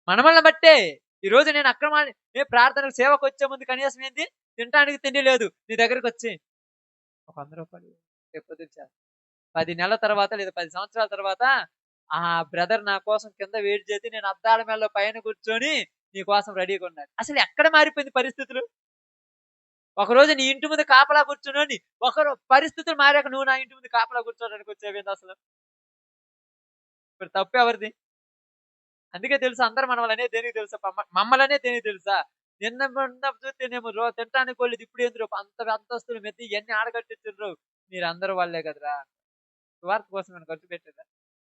మనమల్ని బట్టే. ఈరోజు నేను నేను ప్రార్థనకు సేవకు వచ్చే ముందు కనీసం ఏంది తినటానికి తిండి లేదు. నీ దగ్గరికి వచ్చి ఒక రూ. 100 రేపు పొద్దున 10 నెలల తర్వాత లేదా 10 సంవత్సరాల తర్వాత ఆ బ్రదర్ నా కోసం కింద వెయిట్ చేసి నేను అద్దాల మేడలో పైన కూర్చొని నీ కోసం రెడీగా ఉన్నాడు. అసలు ఎక్కడ మారిపోయింది పరిస్థితులు? ఒకరోజు నీ ఇంటి ముందు కాపలా కూర్చున్నోడిని పరిస్థితులు మారాక నువ్వు నా ఇంటి ముందు కాపలా కూర్చోడానికి వచ్చేవేంది అసలు? ఇప్పుడు తప్పు ఎవరిది? అందుకే తెలుసా అందరు మనవలనే దేనికి తెలుసా? మమ్మలనే దేనికి తెలుసా? నిన్న మొన్న చూస్తేనేమో తినటానికి పోలేదు. ఇప్పుడు ఏందిరో అంత అంతస్తులు మెత్తి ఇయన్నీ ఆడగట్టించుర్రు. మీరందరూ వాళ్ళే కదరా! సువార్త కోసం నేను ఖర్చు పెట్టేదా?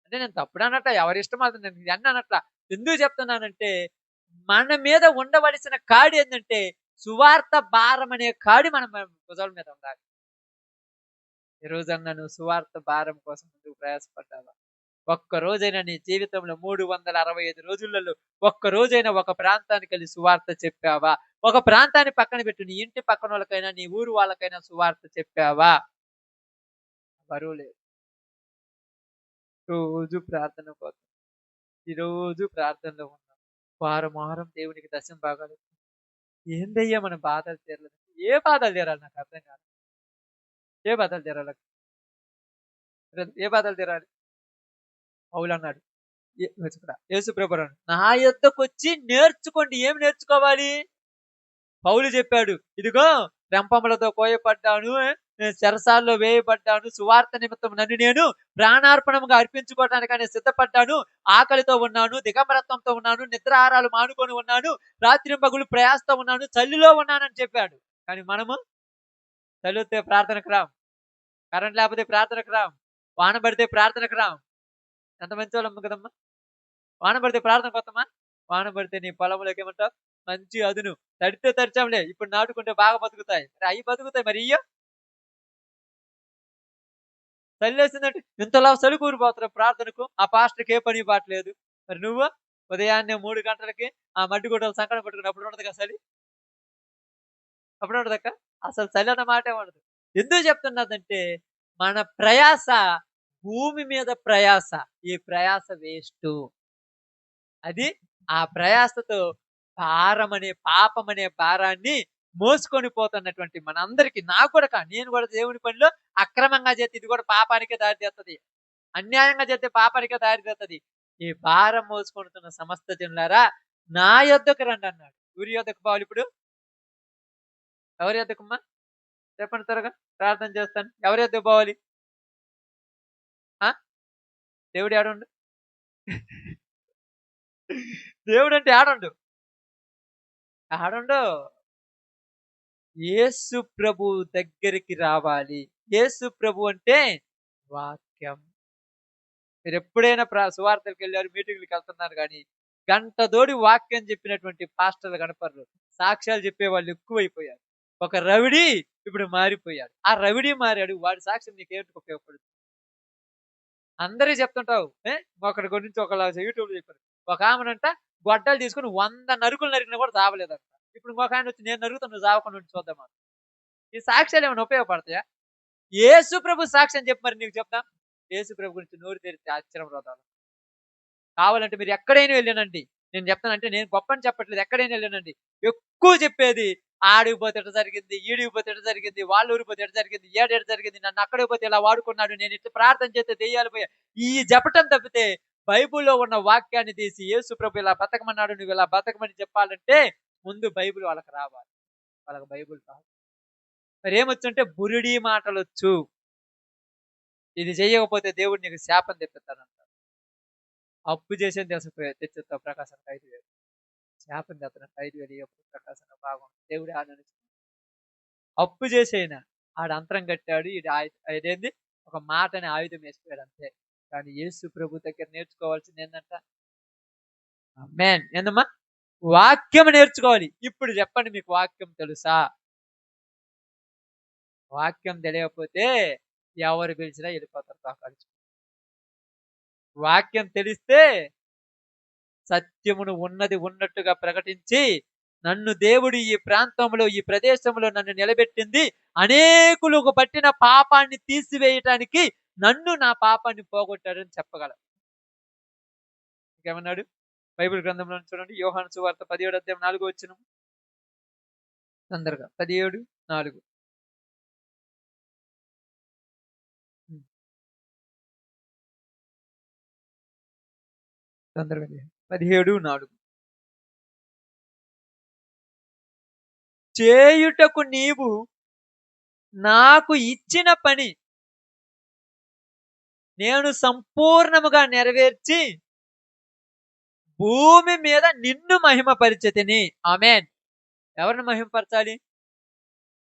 అంటే నేను తప్పుడు అనట్లా. ఎవరిష్టం అది నేను ఇయన్నీ అనట్లా. ఎందుకు చెప్తున్నానంటే మన మీద ఉండవలసిన కాడి ఏందంటే సువార్త భారం అనే కాడి మన భుజాల మీద ఉండాలి. ఈ రోజన్నా నువ్వు సువార్త భారం కోసం నువ్వు ప్రయాసపడ్డావా? ఒక్క రోజైనా నీ జీవితంలో 365 రోజులలో ఒక్క రోజైనా ఒక ప్రాంతానికెళ్ళి సువార్త చెప్పావా? ఒక ప్రాంతాన్ని పక్కన పెట్టు. నీ ఇంటి పక్కనోళ్ళకైనా, నీ ఊరు వాళ్ళకైనా సువార్త చెప్పావా? బరువు లేదు. రోజు ప్రార్థన కోసం ఈ రోజు ప్రార్థనలో ఉన్నాం. వారం వారం దేవునికి దశమ భాగాలు ఏందయ్యా మన బాధలు తీరలేదు. ఏ బాధలు తీరాలి నాకు అర్థం కాదు. ఏ బాధలు తీరాలి? ఏ బాధలు తీరాలి? పౌలు అన్నాడు యేసు ప్రభు అన్నాడు, నా యొద్దకు వచ్చి నేర్చుకోండి. ఏం నేర్చుకోవాలి? పౌలు చెప్పాడు, ఇదిగో రంపములతో కోయపడ్డాను, చెరసాల్లో వేయబడ్డాను, సువార్త నిమిత్తం నన్ను నేను ప్రాణార్పణముగా అర్పించుకోవటానికి సిద్ధపడ్డాను, ఆకలితో ఉన్నాను, దిగంబరత్వంతో ఉన్నాను, నిద్రాహారాలు మానుకొని ఉన్నాను, రాత్రింబగులు ప్రయాసతో ఉన్నాను, చలిలో ఉన్నానని చెప్పాడు. కానీ మనము చలి వస్తే ప్రార్థనకు రాం, కరెంట్ లేకపోతే ప్రార్థనకు రాం, వాన పడితే ప్రార్థనకు రాం. ఎంత మంచి వాళ్ళమ్మ కదమ్మా. వాన పడితే ప్రార్థనకు వస్తామా? వాన పడితే నీ పొలంలోకి ఏమంటావు, మంచి అదును, తడితే తడిచాంలే, ఇప్పుడు నాటుకుంటే బాగా బతుకుతాయి. అవి బతుకుతాయి, మరి ఇయ్యో చల్లేసిందంటే ఇంతలా చలి కూరిపోతున్నావు ప్రార్థనకు. ఆ పాస్టర్కి ఏ పని పాటలేదు. మరి నువ్వు ఉదయాన్నే 3 గంటలకి ఆ మడ్డి గుడ్డలు సంకటం పట్టుకుని అప్పుడు ఉండదు కదా చలి? అప్పుడు ఉండదక్క అసలు చలి అన్న మాటే ఉండదు. ఎందుకు చెప్తున్నదంటే మన ప్రయాస భూమి మీద ప్రయాస, ఈ ప్రయాస వేస్ట్. అది ఆ ప్రయాసతో పాపం అనే భారాన్ని మోసుకొని పోతున్నటువంటి మనందరికి, నాకు కూడా నేను కూడా దేవుని పనిలో అక్రమంగా చేస్తే ఇది కూడా పాపానికే దారి తీస్తుంది, అన్యాయంగా చేస్తే పాపానికే దారి తీస్తుంది. ఈ భారం మోసుకుంటున్న సమస్త జనులారా నా యొద్దకు రండి అన్నాడు. ఊరి యొద్దకు పోవాలి. ఇప్పుడు ఎవరి యొద్దకమ్మా చెప్పండి త్వరగా, ప్రార్థన చేస్తాను. ఎవరి యొద్దకు పోవాలి? దేవుడు ఏడుండు? దేవుడు అంటే ఆడండు. యేసు ప్రభు దగ్గరికి రావాలి. యేసు ప్రభు అంటే వాక్యం. మీరు ఎప్పుడైనా సువార్తలకు వెళ్ళారు, మీటింగ్లకు వెళ్తున్నారు, కానీ గంటతోడి వాక్యం చెప్పినటువంటి పాస్టర్లు కనపడరు. సాక్ష్యాలు చెప్పేవాళ్ళు ఎక్కువైపోయారు. ఒక రవిడి ఇప్పుడు మారిపోయాడు. ఆ రవిడి మారాడు, వాడి సాక్ష్యం నీకేంటికి ఉపయోగపడుతుంది? అందరూ చెప్తుంటావు. ఒకరి గురించి ఒకలా యూట్యూబ్ చెప్పారు. ఒక ఆమెనంట గొడ్డలు తీసుకుని 100 నరుకులు నరికినా కూడా చావలేదంట. ఇప్పుడు ఒక ఆయన వచ్చి నేను నరుగుతాను, నువ్వు చావకుండా ఉండి చూద్దామా? ఈ సాక్ష్యాలు ఏమైనా ఉపయోగపడతాయా? యేసు ప్రభు సాక్ష్యం చెప్పి మరి నీకు చెప్తాం. యేసు ప్రభు గురించి నోరు తెరిస్తే ఆశ్చర్యం రోదాలు. కావాలంటే మీరు ఎక్కడైనా వెళ్ళానండి, నేను చెప్తానంటే నేను గొప్పని చెప్పట్లేదు, ఎక్కడైనా వెళ్ళానండి, ఎక్కువ చెప్పేది ఆడికి పోతే ఎట జరిగింది, ఈడికి పోతే ఎట జరిగింది, వాళ్ళ ఊరికి పోతే ఎట జరిగింది, ఏడెట జరిగింది, నన్ను అక్కడికి పోతే ఇలా వాడుకున్నాడు, నేను ఇట్లా ప్రార్థన చేస్తే దెయ్యాలు పోయా, ఈ జపటం తప్పితే బైబుల్లో ఉన్న వాక్యాన్ని తీసి యేసు ప్రభు ఇలా బతకమన్నాడు, నువ్వు ఇలా బతకమని చెప్పాలంటే ముందు బైబుల్ వాళ్ళకి రావాలి. వాళ్ళకి బైబుల్ రాదు. మరి ఏమొచ్చుంటే బురిడి మాటలు వచ్చు. ఇది చేయకపోతే దేవుడు నీకు శాపం తెప్పిస్తాడంట. అప్పు చేసేది తెచ్చేస్తావు ప్రకాశానికి 5,000, శాపం తెస్తానంట 5,000 ఎప్పుడు ప్రకాశంగా బాగుంది. దేవుడు ఆడని అప్పు చేసేనా ఆడ అంతరం కట్టాడు, ఇదేంది ఒక మాటని ఆయుధం వేసిపోయాడు అంతే. కానీ యేసు ప్రభు దగ్గర నేర్చుకోవాల్సింది ఏంటంట? ఆమేన్. ఏందమ్మా? వాక్యం నేర్చుకోవాలి. ఇప్పుడు చెప్పండి, మీకు వాక్యం తెలుసా? వాక్యం తెలియకపోతే ఎవరు పిలిచినా వెళ్ళిపోతారు తోకాడిచి. వాక్యం తెలిస్తే సత్యమును ఉన్నది ఉన్నట్టుగా ప్రకటించి, నన్ను దేవుడు ఈ ప్రాంతంలో ఈ ప్రదేశంలో నన్ను నిలబెట్టింది అనేకులకు పట్టిన పాపాన్ని తీసివేయటానికి, నన్ను నా పాపాన్ని పోగొట్టాడని చెప్పగలం. ఇంకేమన్నాడు బైబిల్ గ్రంథంలో చూడండి, యోహాను సువార్త 17:4 తొందరగా 17:4. తొందరగా 17:4. చేయుటకు నీవు నాకు ఇచ్చిన పని నేను సంపూర్ణముగా నెరవేర్చి భూమి మీద నిన్ను మహిమపరిచితిని. ఆమేన్. ఎవరిని మహిమపరచాలి?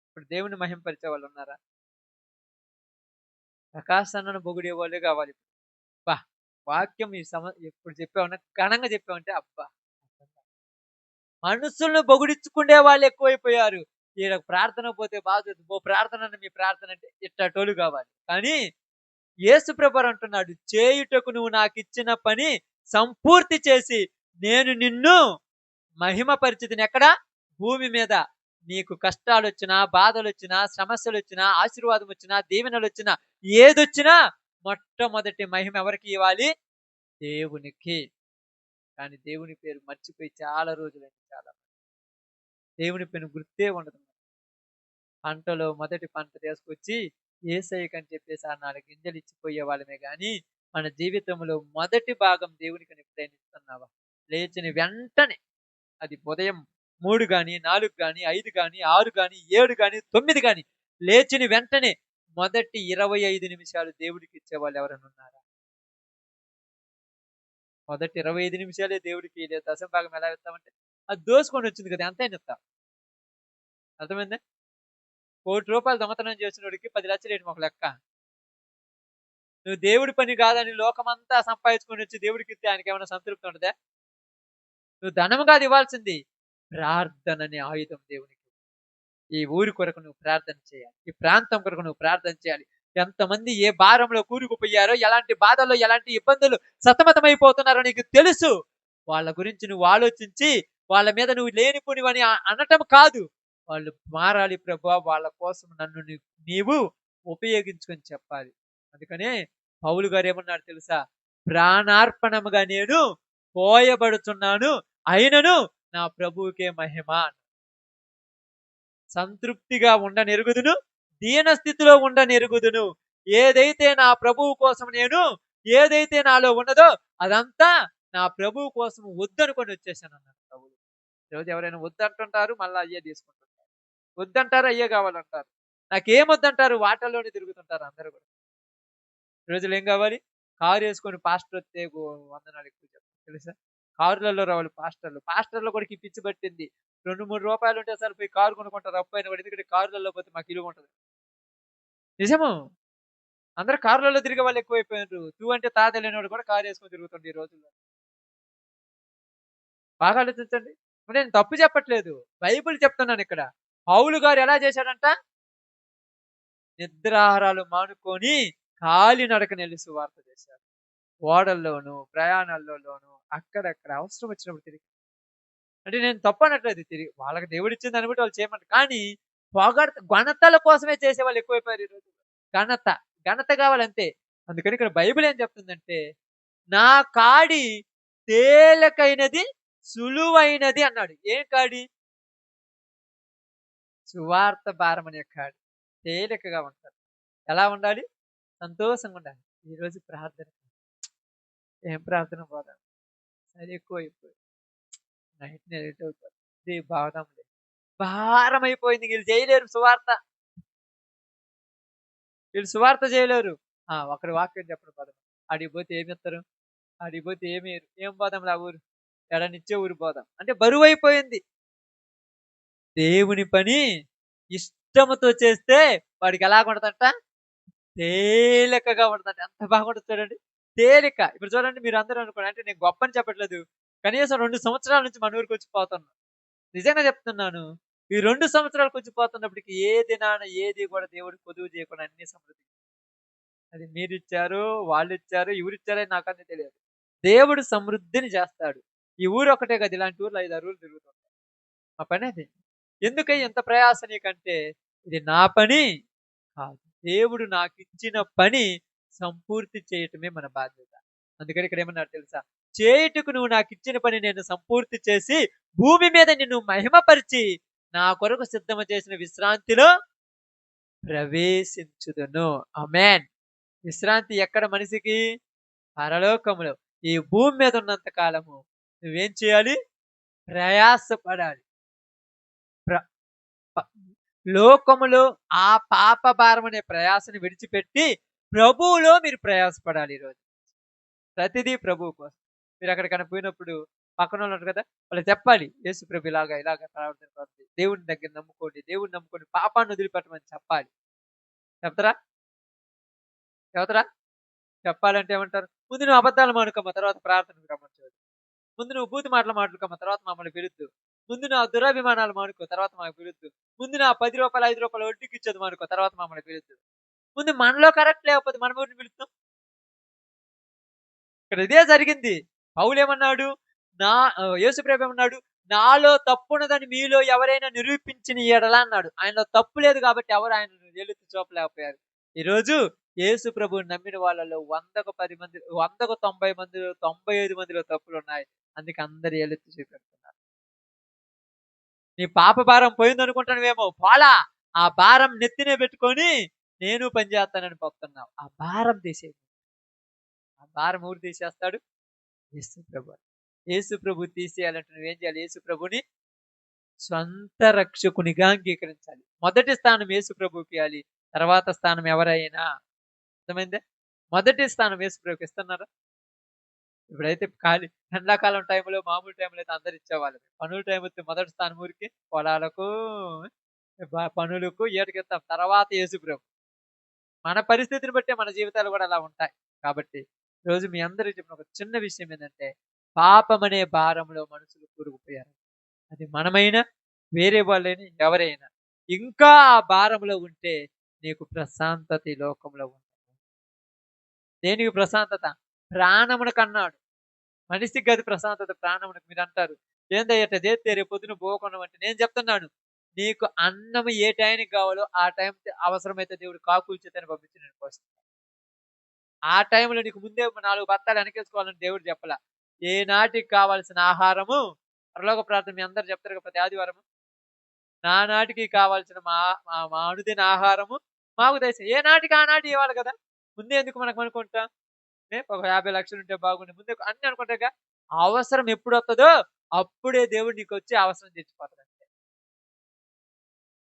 ఇప్పుడు దేవుని మహిమపరిచే వాళ్ళు ఉన్నారా? ప్రకాశాన్ని పొగిడే వాళ్ళే కావాలి. బా వాక్యం ఎప్పుడు చెప్పామన్నా ఘనంగా చెప్పామంటే అబ్బా, మనుషులను పొగిడించుకునే వాళ్ళు ఎక్కువైపోయారు. ఈడ ప్రార్థన పోతే బాగా ప్రార్థన, మీ ప్రార్థన అంటే ఇట్టటోలు కావాలి. కానీ యేసు ప్రభువు అంటున్నాడు, చేయుటకు నువ్వు నాకు ఇచ్చిన పని సంపూర్తి చేసి నేను నిన్ను మహిమపరిచితిని. ఎక్కడ? భూమి మీద. నీకు కష్టాలు వచ్చినా, బాధలు వచ్చినా, సమస్యలు వచ్చినా, ఆశీర్వాదం వచ్చినా, దీవెనలు వచ్చినా, ఏదొచ్చినా మొట్టమొదటి మహిమ ఎవరికి ఇవ్వాలి? దేవునికి. కానీ దేవుని పేరు మర్చిపోయి చాలా రోజులైంది చాలా. దేవుని పేరు గుర్తే ఉండదు. పంటలో మొదటి పంట తీసుకొచ్చి యేసయ్యకని చెప్పేసి ఆ 4 గింజలు ఇచ్చిపోయే వాళ్ళమే గాని, మన జీవితంలో మొదటి భాగం దేవునికని ఎప్పుడైనా ఇస్తున్నావా? లేచిన వెంటనే అది ఉదయం 3 గాని, 4 గాని, 5 గాని, 6 గాని, 7 గాని, 9 గాని లేచిన వెంటనే మొదటి 25 నిమిషాలు దేవుడికి ఇచ్చేవాళ్ళు ఎవరైనా ఉన్నారా? మొదటి 25 నిమిషాలే దేవుడికి లేదు దశమ భాగం ఎలా ఇస్తామంటే, అది దోసుకొని వచ్చింది కదా! ఎంతైనా ఇత్తా. అర్థమైందా? ₹1,00,00,000 దొంగతనం చేసినోడికి 10,00,000 ఏంటి ఒక లెక్క? నువ్వు దేవుడి పని కాదని లోకమంతా సంపాదించుకొని వచ్చి దేవుడికిస్తే ఆయనకేమైనా సంతృప్తి ఉంటదా? నువ్వు ధనం కాదు ఇవ్వాల్సింది. ప్రార్థన అనే ఆయుధం దేవునికి. ఈ ఊరి కొరకు నువ్వు ప్రార్థన చేయాలి. ఈ ప్రాంతం కొరకు నువ్వు ప్రార్థన చేయాలి. ఎంతమంది ఏ భారంలో కూరుకుపోయారో, ఎలాంటి బాధల్లో, ఎలాంటి ఇబ్బందులు సతమతమైపోతున్నారో నీకు తెలుసు. వాళ్ళ గురించి నువ్వు ఆలోచించి, వాళ్ళ మీద నువ్వు లేనిపోనివని అనటం కాదు. వాళ్ళు మారాలి ప్రభువా, వాళ్ళ కోసం నన్ను నీవు ఉపయోగించుకొని చెప్పాలి. అందుకనే పౌలు గారు ఏమన్నాడు తెలుసా? ప్రాణార్పణముగా నేను పోయబడుచున్నాను, అయినను నా ప్రభువుకే మహిమ. సంతృప్తిగా ఉండనెరుగుదును, దీన స్థితిలో ఉండనెరుగుదును. ఏదైతే నా ప్రభువు కోసం ఏదైతే నాలో ఉన్నదో అదంతా నా ప్రభువు కోసం వద్దనుకొని వచ్చేసాను అన్నాడు ప్రభువు. ఈరోజు ఎవరైనా వద్దంటుంటారు, మళ్ళీ అయ్యే తీసుకుంటుంటారు. వద్దంటారు, అయ్యే కావాలంటారు. నాకేం వద్దంటారు, వాటల్లోనే తిరుగుతుంటారు అందరూ కూడా. రోజులు ఏం కావాలి? కారు వేసుకొని పాస్టర్ వస్తే వందనాలు ఎక్కువ చెప్తారు తెలుసా? కారులలో రావాలి పాస్టర్లు. పాస్టర్లు కూడా పిచ్చి పట్టింది. 2-3 రూపాయలు ఉంటే అసలు పోయి కారు కొనుక్కుంటారు అప్పైన కూడా. ఎందుకంటే కారులలో పోతే మాకు ఇలువ ఉంటుంది. నిజము. అందరూ కారులలో తిరిగే వాళ్ళు ఎక్కువైపోయినారు. తూ అంటే తాత లేనివాడు కూడా కారు వేసుకొని తిరుగుతుంది ఈ రోజుల్లో. బాగా ఆలోచించండి. నేను తప్పు చెప్పట్లేదు, బైబిల్ చెప్తున్నాను ఇక్కడ. పౌలు గారు ఎలా చేశాడంట? నిద్రాహారాలు మానుకొని కాలినడకన వెళ్ళి సువార్త చేశారు. ఓడల్లోనూ, ప్రయాణాల్లోనూ, అక్కడక్కడ అవసరం వచ్చినప్పుడు తిరిగి. అంటే నేను తప్పు అనట్లేదు, తిరిగి వాళ్ళకి దేవుడిచ్చిన దాన్ని బట్టి వాళ్ళు చేయమంటారు. కానీ ఘనతల కోసమే చేసేవాళ్ళు ఎక్కువైపోయారు ఈరోజు. ఘనత కావాలంతే. అందుకని ఇక్కడ బైబిల్ ఏం చెప్తుందంటే, నా కాడి తేలికైనది సులువైనది అన్నాడు. ఏం కాడి? సువార్త భారం అనే కాడి. తేలికగా ఉంటారు. ఎలా ఉండాలి? సంతోషంగా ఉండాలి. ఈరోజు ప్రార్థన ఏం ప్రార్థన పోదా? అది ఎక్కువైపోయి నైట్ లేట్ అవుతారు. ఇది బాగుంది, భారం అయిపోయింది. వీళ్ళు చేయలేరు సువార్త. వీళ్ళు సువార్త చేయలేరు. ఒకరి వాక్యం చెప్పడం పదం. అడిగిపోతే ఏమి ఇస్తారు? అడిగిపోతే ఏం పోదాం ఆ ఊరు? ఎడనిచ్చే ఊరు పోదాం అంటే బరువు అయిపోయింది. దేవుని పని ఇష్టముతో చేస్తే వాడికి ఎలా ఉంటదంట? తేలికగా ఉంటదంట. ఎంత బాగుంటుంది చూడండి, తేలిక. ఇప్పుడు చూడండి, మీరు అందరూ అనుకోండి, అంటే నేను గొప్ప అని చెప్పట్లేదు. కనీసం 2 సంవత్సరాల నుంచి మన ఊరికి వచ్చి పోతున్నాను. నిజంగా చెప్తున్నాను. ఈ 2 సంవత్సరాలకు వచ్చి పోతున్నప్పటికి ఏ దినాన ఏది కూడా దేవుడు పొదువు చేయకుండా అన్ని సమృద్ధి. అది మీరిచ్చారు, వాళ్ళు ఇచ్చారు, ఎవరిచ్చారని నాకన్నీ తెలియదు. దేవుడు సమృద్ధిని చేస్తాడు. ఈ ఊరు ఒకటే కదా, ఇలాంటి ఊర్లో 5-6 ఊర్లు తిరుగుతుంటాయి. మా పని అది. ఎందుకై ఎంత ప్రయాస నీకంటే, ఇది నా పని కాదు, దేవుడు నాకు ఇచ్చిన పని సంపూర్తి చేయటమే మన బాధ్యత. అందుకని ఇక్కడ ఏమన్నారు తెలుసా? చేయుటకు నువ్వు నాకు ఇచ్చిన పని నేను సంపూర్తి చేసి భూమి మీద నిన్ను మహిమపరిచి నా కొరకు సిద్ధము చేసిన విశ్రాంతిలో ప్రవేశించుదును. ఆమేన్. విశ్రాంతి ఎక్కడ మనిషికి? పరలోకములో. ఈ భూమి మీద ఉన్నంత కాలము నువ్వేం చేయాలి? ప్రయాసపడాలి. లోకములో ఆ పాప భారం అనే ప్రయాసని విడిచిపెట్టి ప్రభువులో మీరు ప్రయాసపడాలి. ఈరోజు ప్రతిదీ ప్రభువు కోసం. మీరు అక్కడికైనా పోయినప్పుడు పక్కన ఉన్నారు కదా, వాళ్ళు చెప్పాలి, యేసు ప్రభు ఇలాగా ప్రవర్తన కొద్ది దేవుని దగ్గర నమ్ముకోండి, దేవుని నమ్ముకోండి, పాపాన్ని వదిలిపెట్టమని చెప్పాలి. చెప్తారా? చెప్పాలంటే ఏమంటారు? ముందు నువ్వు అబద్ధాలు మానుకోమ్మ, తర్వాత ప్రార్థనకు రమ్మంటాడు. ముందు నువ్వు బూతు మాటలు మాట్లాడుకోమ్మ, తర్వాత మమ్మల్ని పిలుద్దు. ముందు నా దురాభిమానాలు మానుకో, తర్వాత మాకు పిలుద్దు. ముందు నా 10 రూపాయలు 5 రూపాయలు వడ్డీకి ఇచ్చేది మానుకో, తర్వాత మమ్మల్ని పిలుద్దు. ముందు మనలో కరెక్ట్ లేకపోతే మనం ఎవరిని పిలుస్తాం? ఇక్కడ ఇదే జరిగింది. పౌలు ఏమన్నాడు? యేసు ప్రభు ఏమన్నాడు? నాలో తప్పున్నదని మీలో ఎవరైనా నిరూపించిన ఎడల అన్నాడు. ఆయనలో తప్పు లేదు కాబట్టి ఎవరు ఆయన ఎలుతు చూపలేకపోయారు. ఈరోజు యేసు ప్రభువుని నమ్మిన వాళ్ళలో 100కు 10 మంది 100కు 90 మందిలో 95 మందిలో తప్పులున్నాయి. అందుకే అందరూ ఏలెత్తి చూపెడుతున్నారు. నీ పాప భారం పోయిందనుకుంటున్నావేమో, పోలా. ఆ భారం నెత్తినే పెట్టుకొని నేను పని చేస్తానని పోతున్నావు. ఆ భారం తీసేయి. ఆ భారం ఎవరు తీసేస్తాడు? యేసు ప్రభు. యేసు ప్రభు తీసేయాలంటే నువ్వేం చేయాలి? యేసు ప్రభుని స్వంత రక్షకునిగా అంగీకరించాలి. మొదటి స్థానం యేసు ప్రభువుకి ఇయ్యాలి. తర్వాత స్థానం ఎవరైనా. అర్థమైందా? మొదటి స్థానం యేసు ప్రభువుకి ఇస్తున్నారా? ఇప్పుడైతే ఖాళీ ఎండాకాలం టైంలో మామూలు టైంలో అయితే అందరు ఇచ్చేవాళ్ళు. పనుల టైం వస్తే మొదటి స్థానం ఊరికి పొలాలకు, పనులకు ఈటకిస్తాం. తర్వాత యేసు ప్రభు. మన పరిస్థితిని బట్టే మన జీవితాలు కూడా అలా ఉంటాయి. కాబట్టి ఈరోజు మీ అందరికి చెప్పిన ఒక చిన్న విషయం ఏంటంటే, పాపమనే భారంలో మనుషులు కూరుకుపోయారు. అది మనమైనా, వేరే వాళ్ళైనా, ఎవరైనా. ఇంకా ఆ భారంలో ఉంటే నీకు ప్రశాంతత ఈ లోకంలో ఉండదు. దేనికి ప్రశాంతత? ప్రాణమునకు అన్నాడు. మనిషికి అది ప్రశాంతత, ప్రాణమునకు. మీరు అంటారు, ఏందయ్య ఇట్ట చేస్తే రేపు పొద్దున పోకుండా అంటే, నేను చెప్తున్నాను, నీకు అన్నం ఏ టైంకి కావాలో ఆ టైం అవసరమైతే దేవుడు కాకుల చేతని పంపించి నేను పోస్తాను. ఆ టైంలో నీకు ముందే 4 బత్తాలు వెనకేసుకోవాలని దేవుడు చెప్పలా. ఏ నాటికి కావాల్సిన ఆహారము, పరలోక ప్రార్థన మీ అందరు చెప్తారు కదా ప్రతి ఆదివారము. నా నాటికి కావాల్సిన మా మా మా అనుదిన ఆహారము మాకు దయచేయి. ఏ నాటికి ఆ నాటి ఇవ్వాలి కదా! ముందే ఎందుకు మనకు అనుకుంటాం? ఒక 50 లక్షలు ఉంటే బాగుండు. ముందే అన్నీ అనుకుంటాగా. అవసరం ఎప్పుడొత్తదో అప్పుడే దేవుడు నీకొచ్చి అవసరం తెచ్చిపోతాడు. అంతే.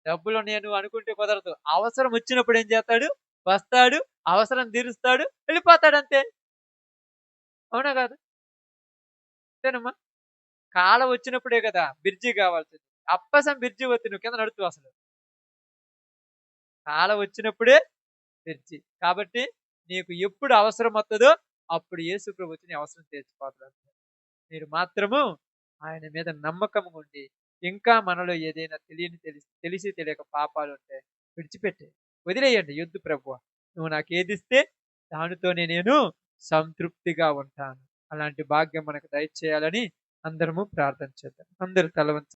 డబ్బులున్నాయి నువ్వు అనుకుంటే కుదరదు. అవసరం వచ్చినప్పుడు ఏం చేస్తాడు? వస్తాడు, అవసరం తీరుస్తాడు, వెళ్ళిపోతాడు అంతే. అవునా కాదా? అంతేనమ్మా. కాలం వచ్చినప్పుడే కదా బిర్జీ కావాల్సింది. అప్పసం బిర్జీ వత్తి నువ్వు కింద నడుస్తావు అసలు. కాలం వచ్చినప్పుడే బిర్జీ. కాబట్టి నీకు ఎప్పుడు అవసరం వత్తదో అప్పుడు యేసు ప్రభు వచ్చి నీ అవసరం తీర్చిపోతాడు. మీరు మాత్రము ఆయన మీద నమ్మకం ఉండి, ఇంకా మనలో ఏదైనా తెలిసి తెలియక పాపాలుంటే విడిచిపెట్టే, వదిలేయండి. యొద్దు ప్రభువా, నువ్వు నాకేదిస్తే దానితోనే నేను సంతృప్తిగా ఉంటాను. అలాంటి భాగ్యం మనకు దయచేయాలని అందరము ప్రార్థన చేద్దాం. అందరూ తల వంచండి.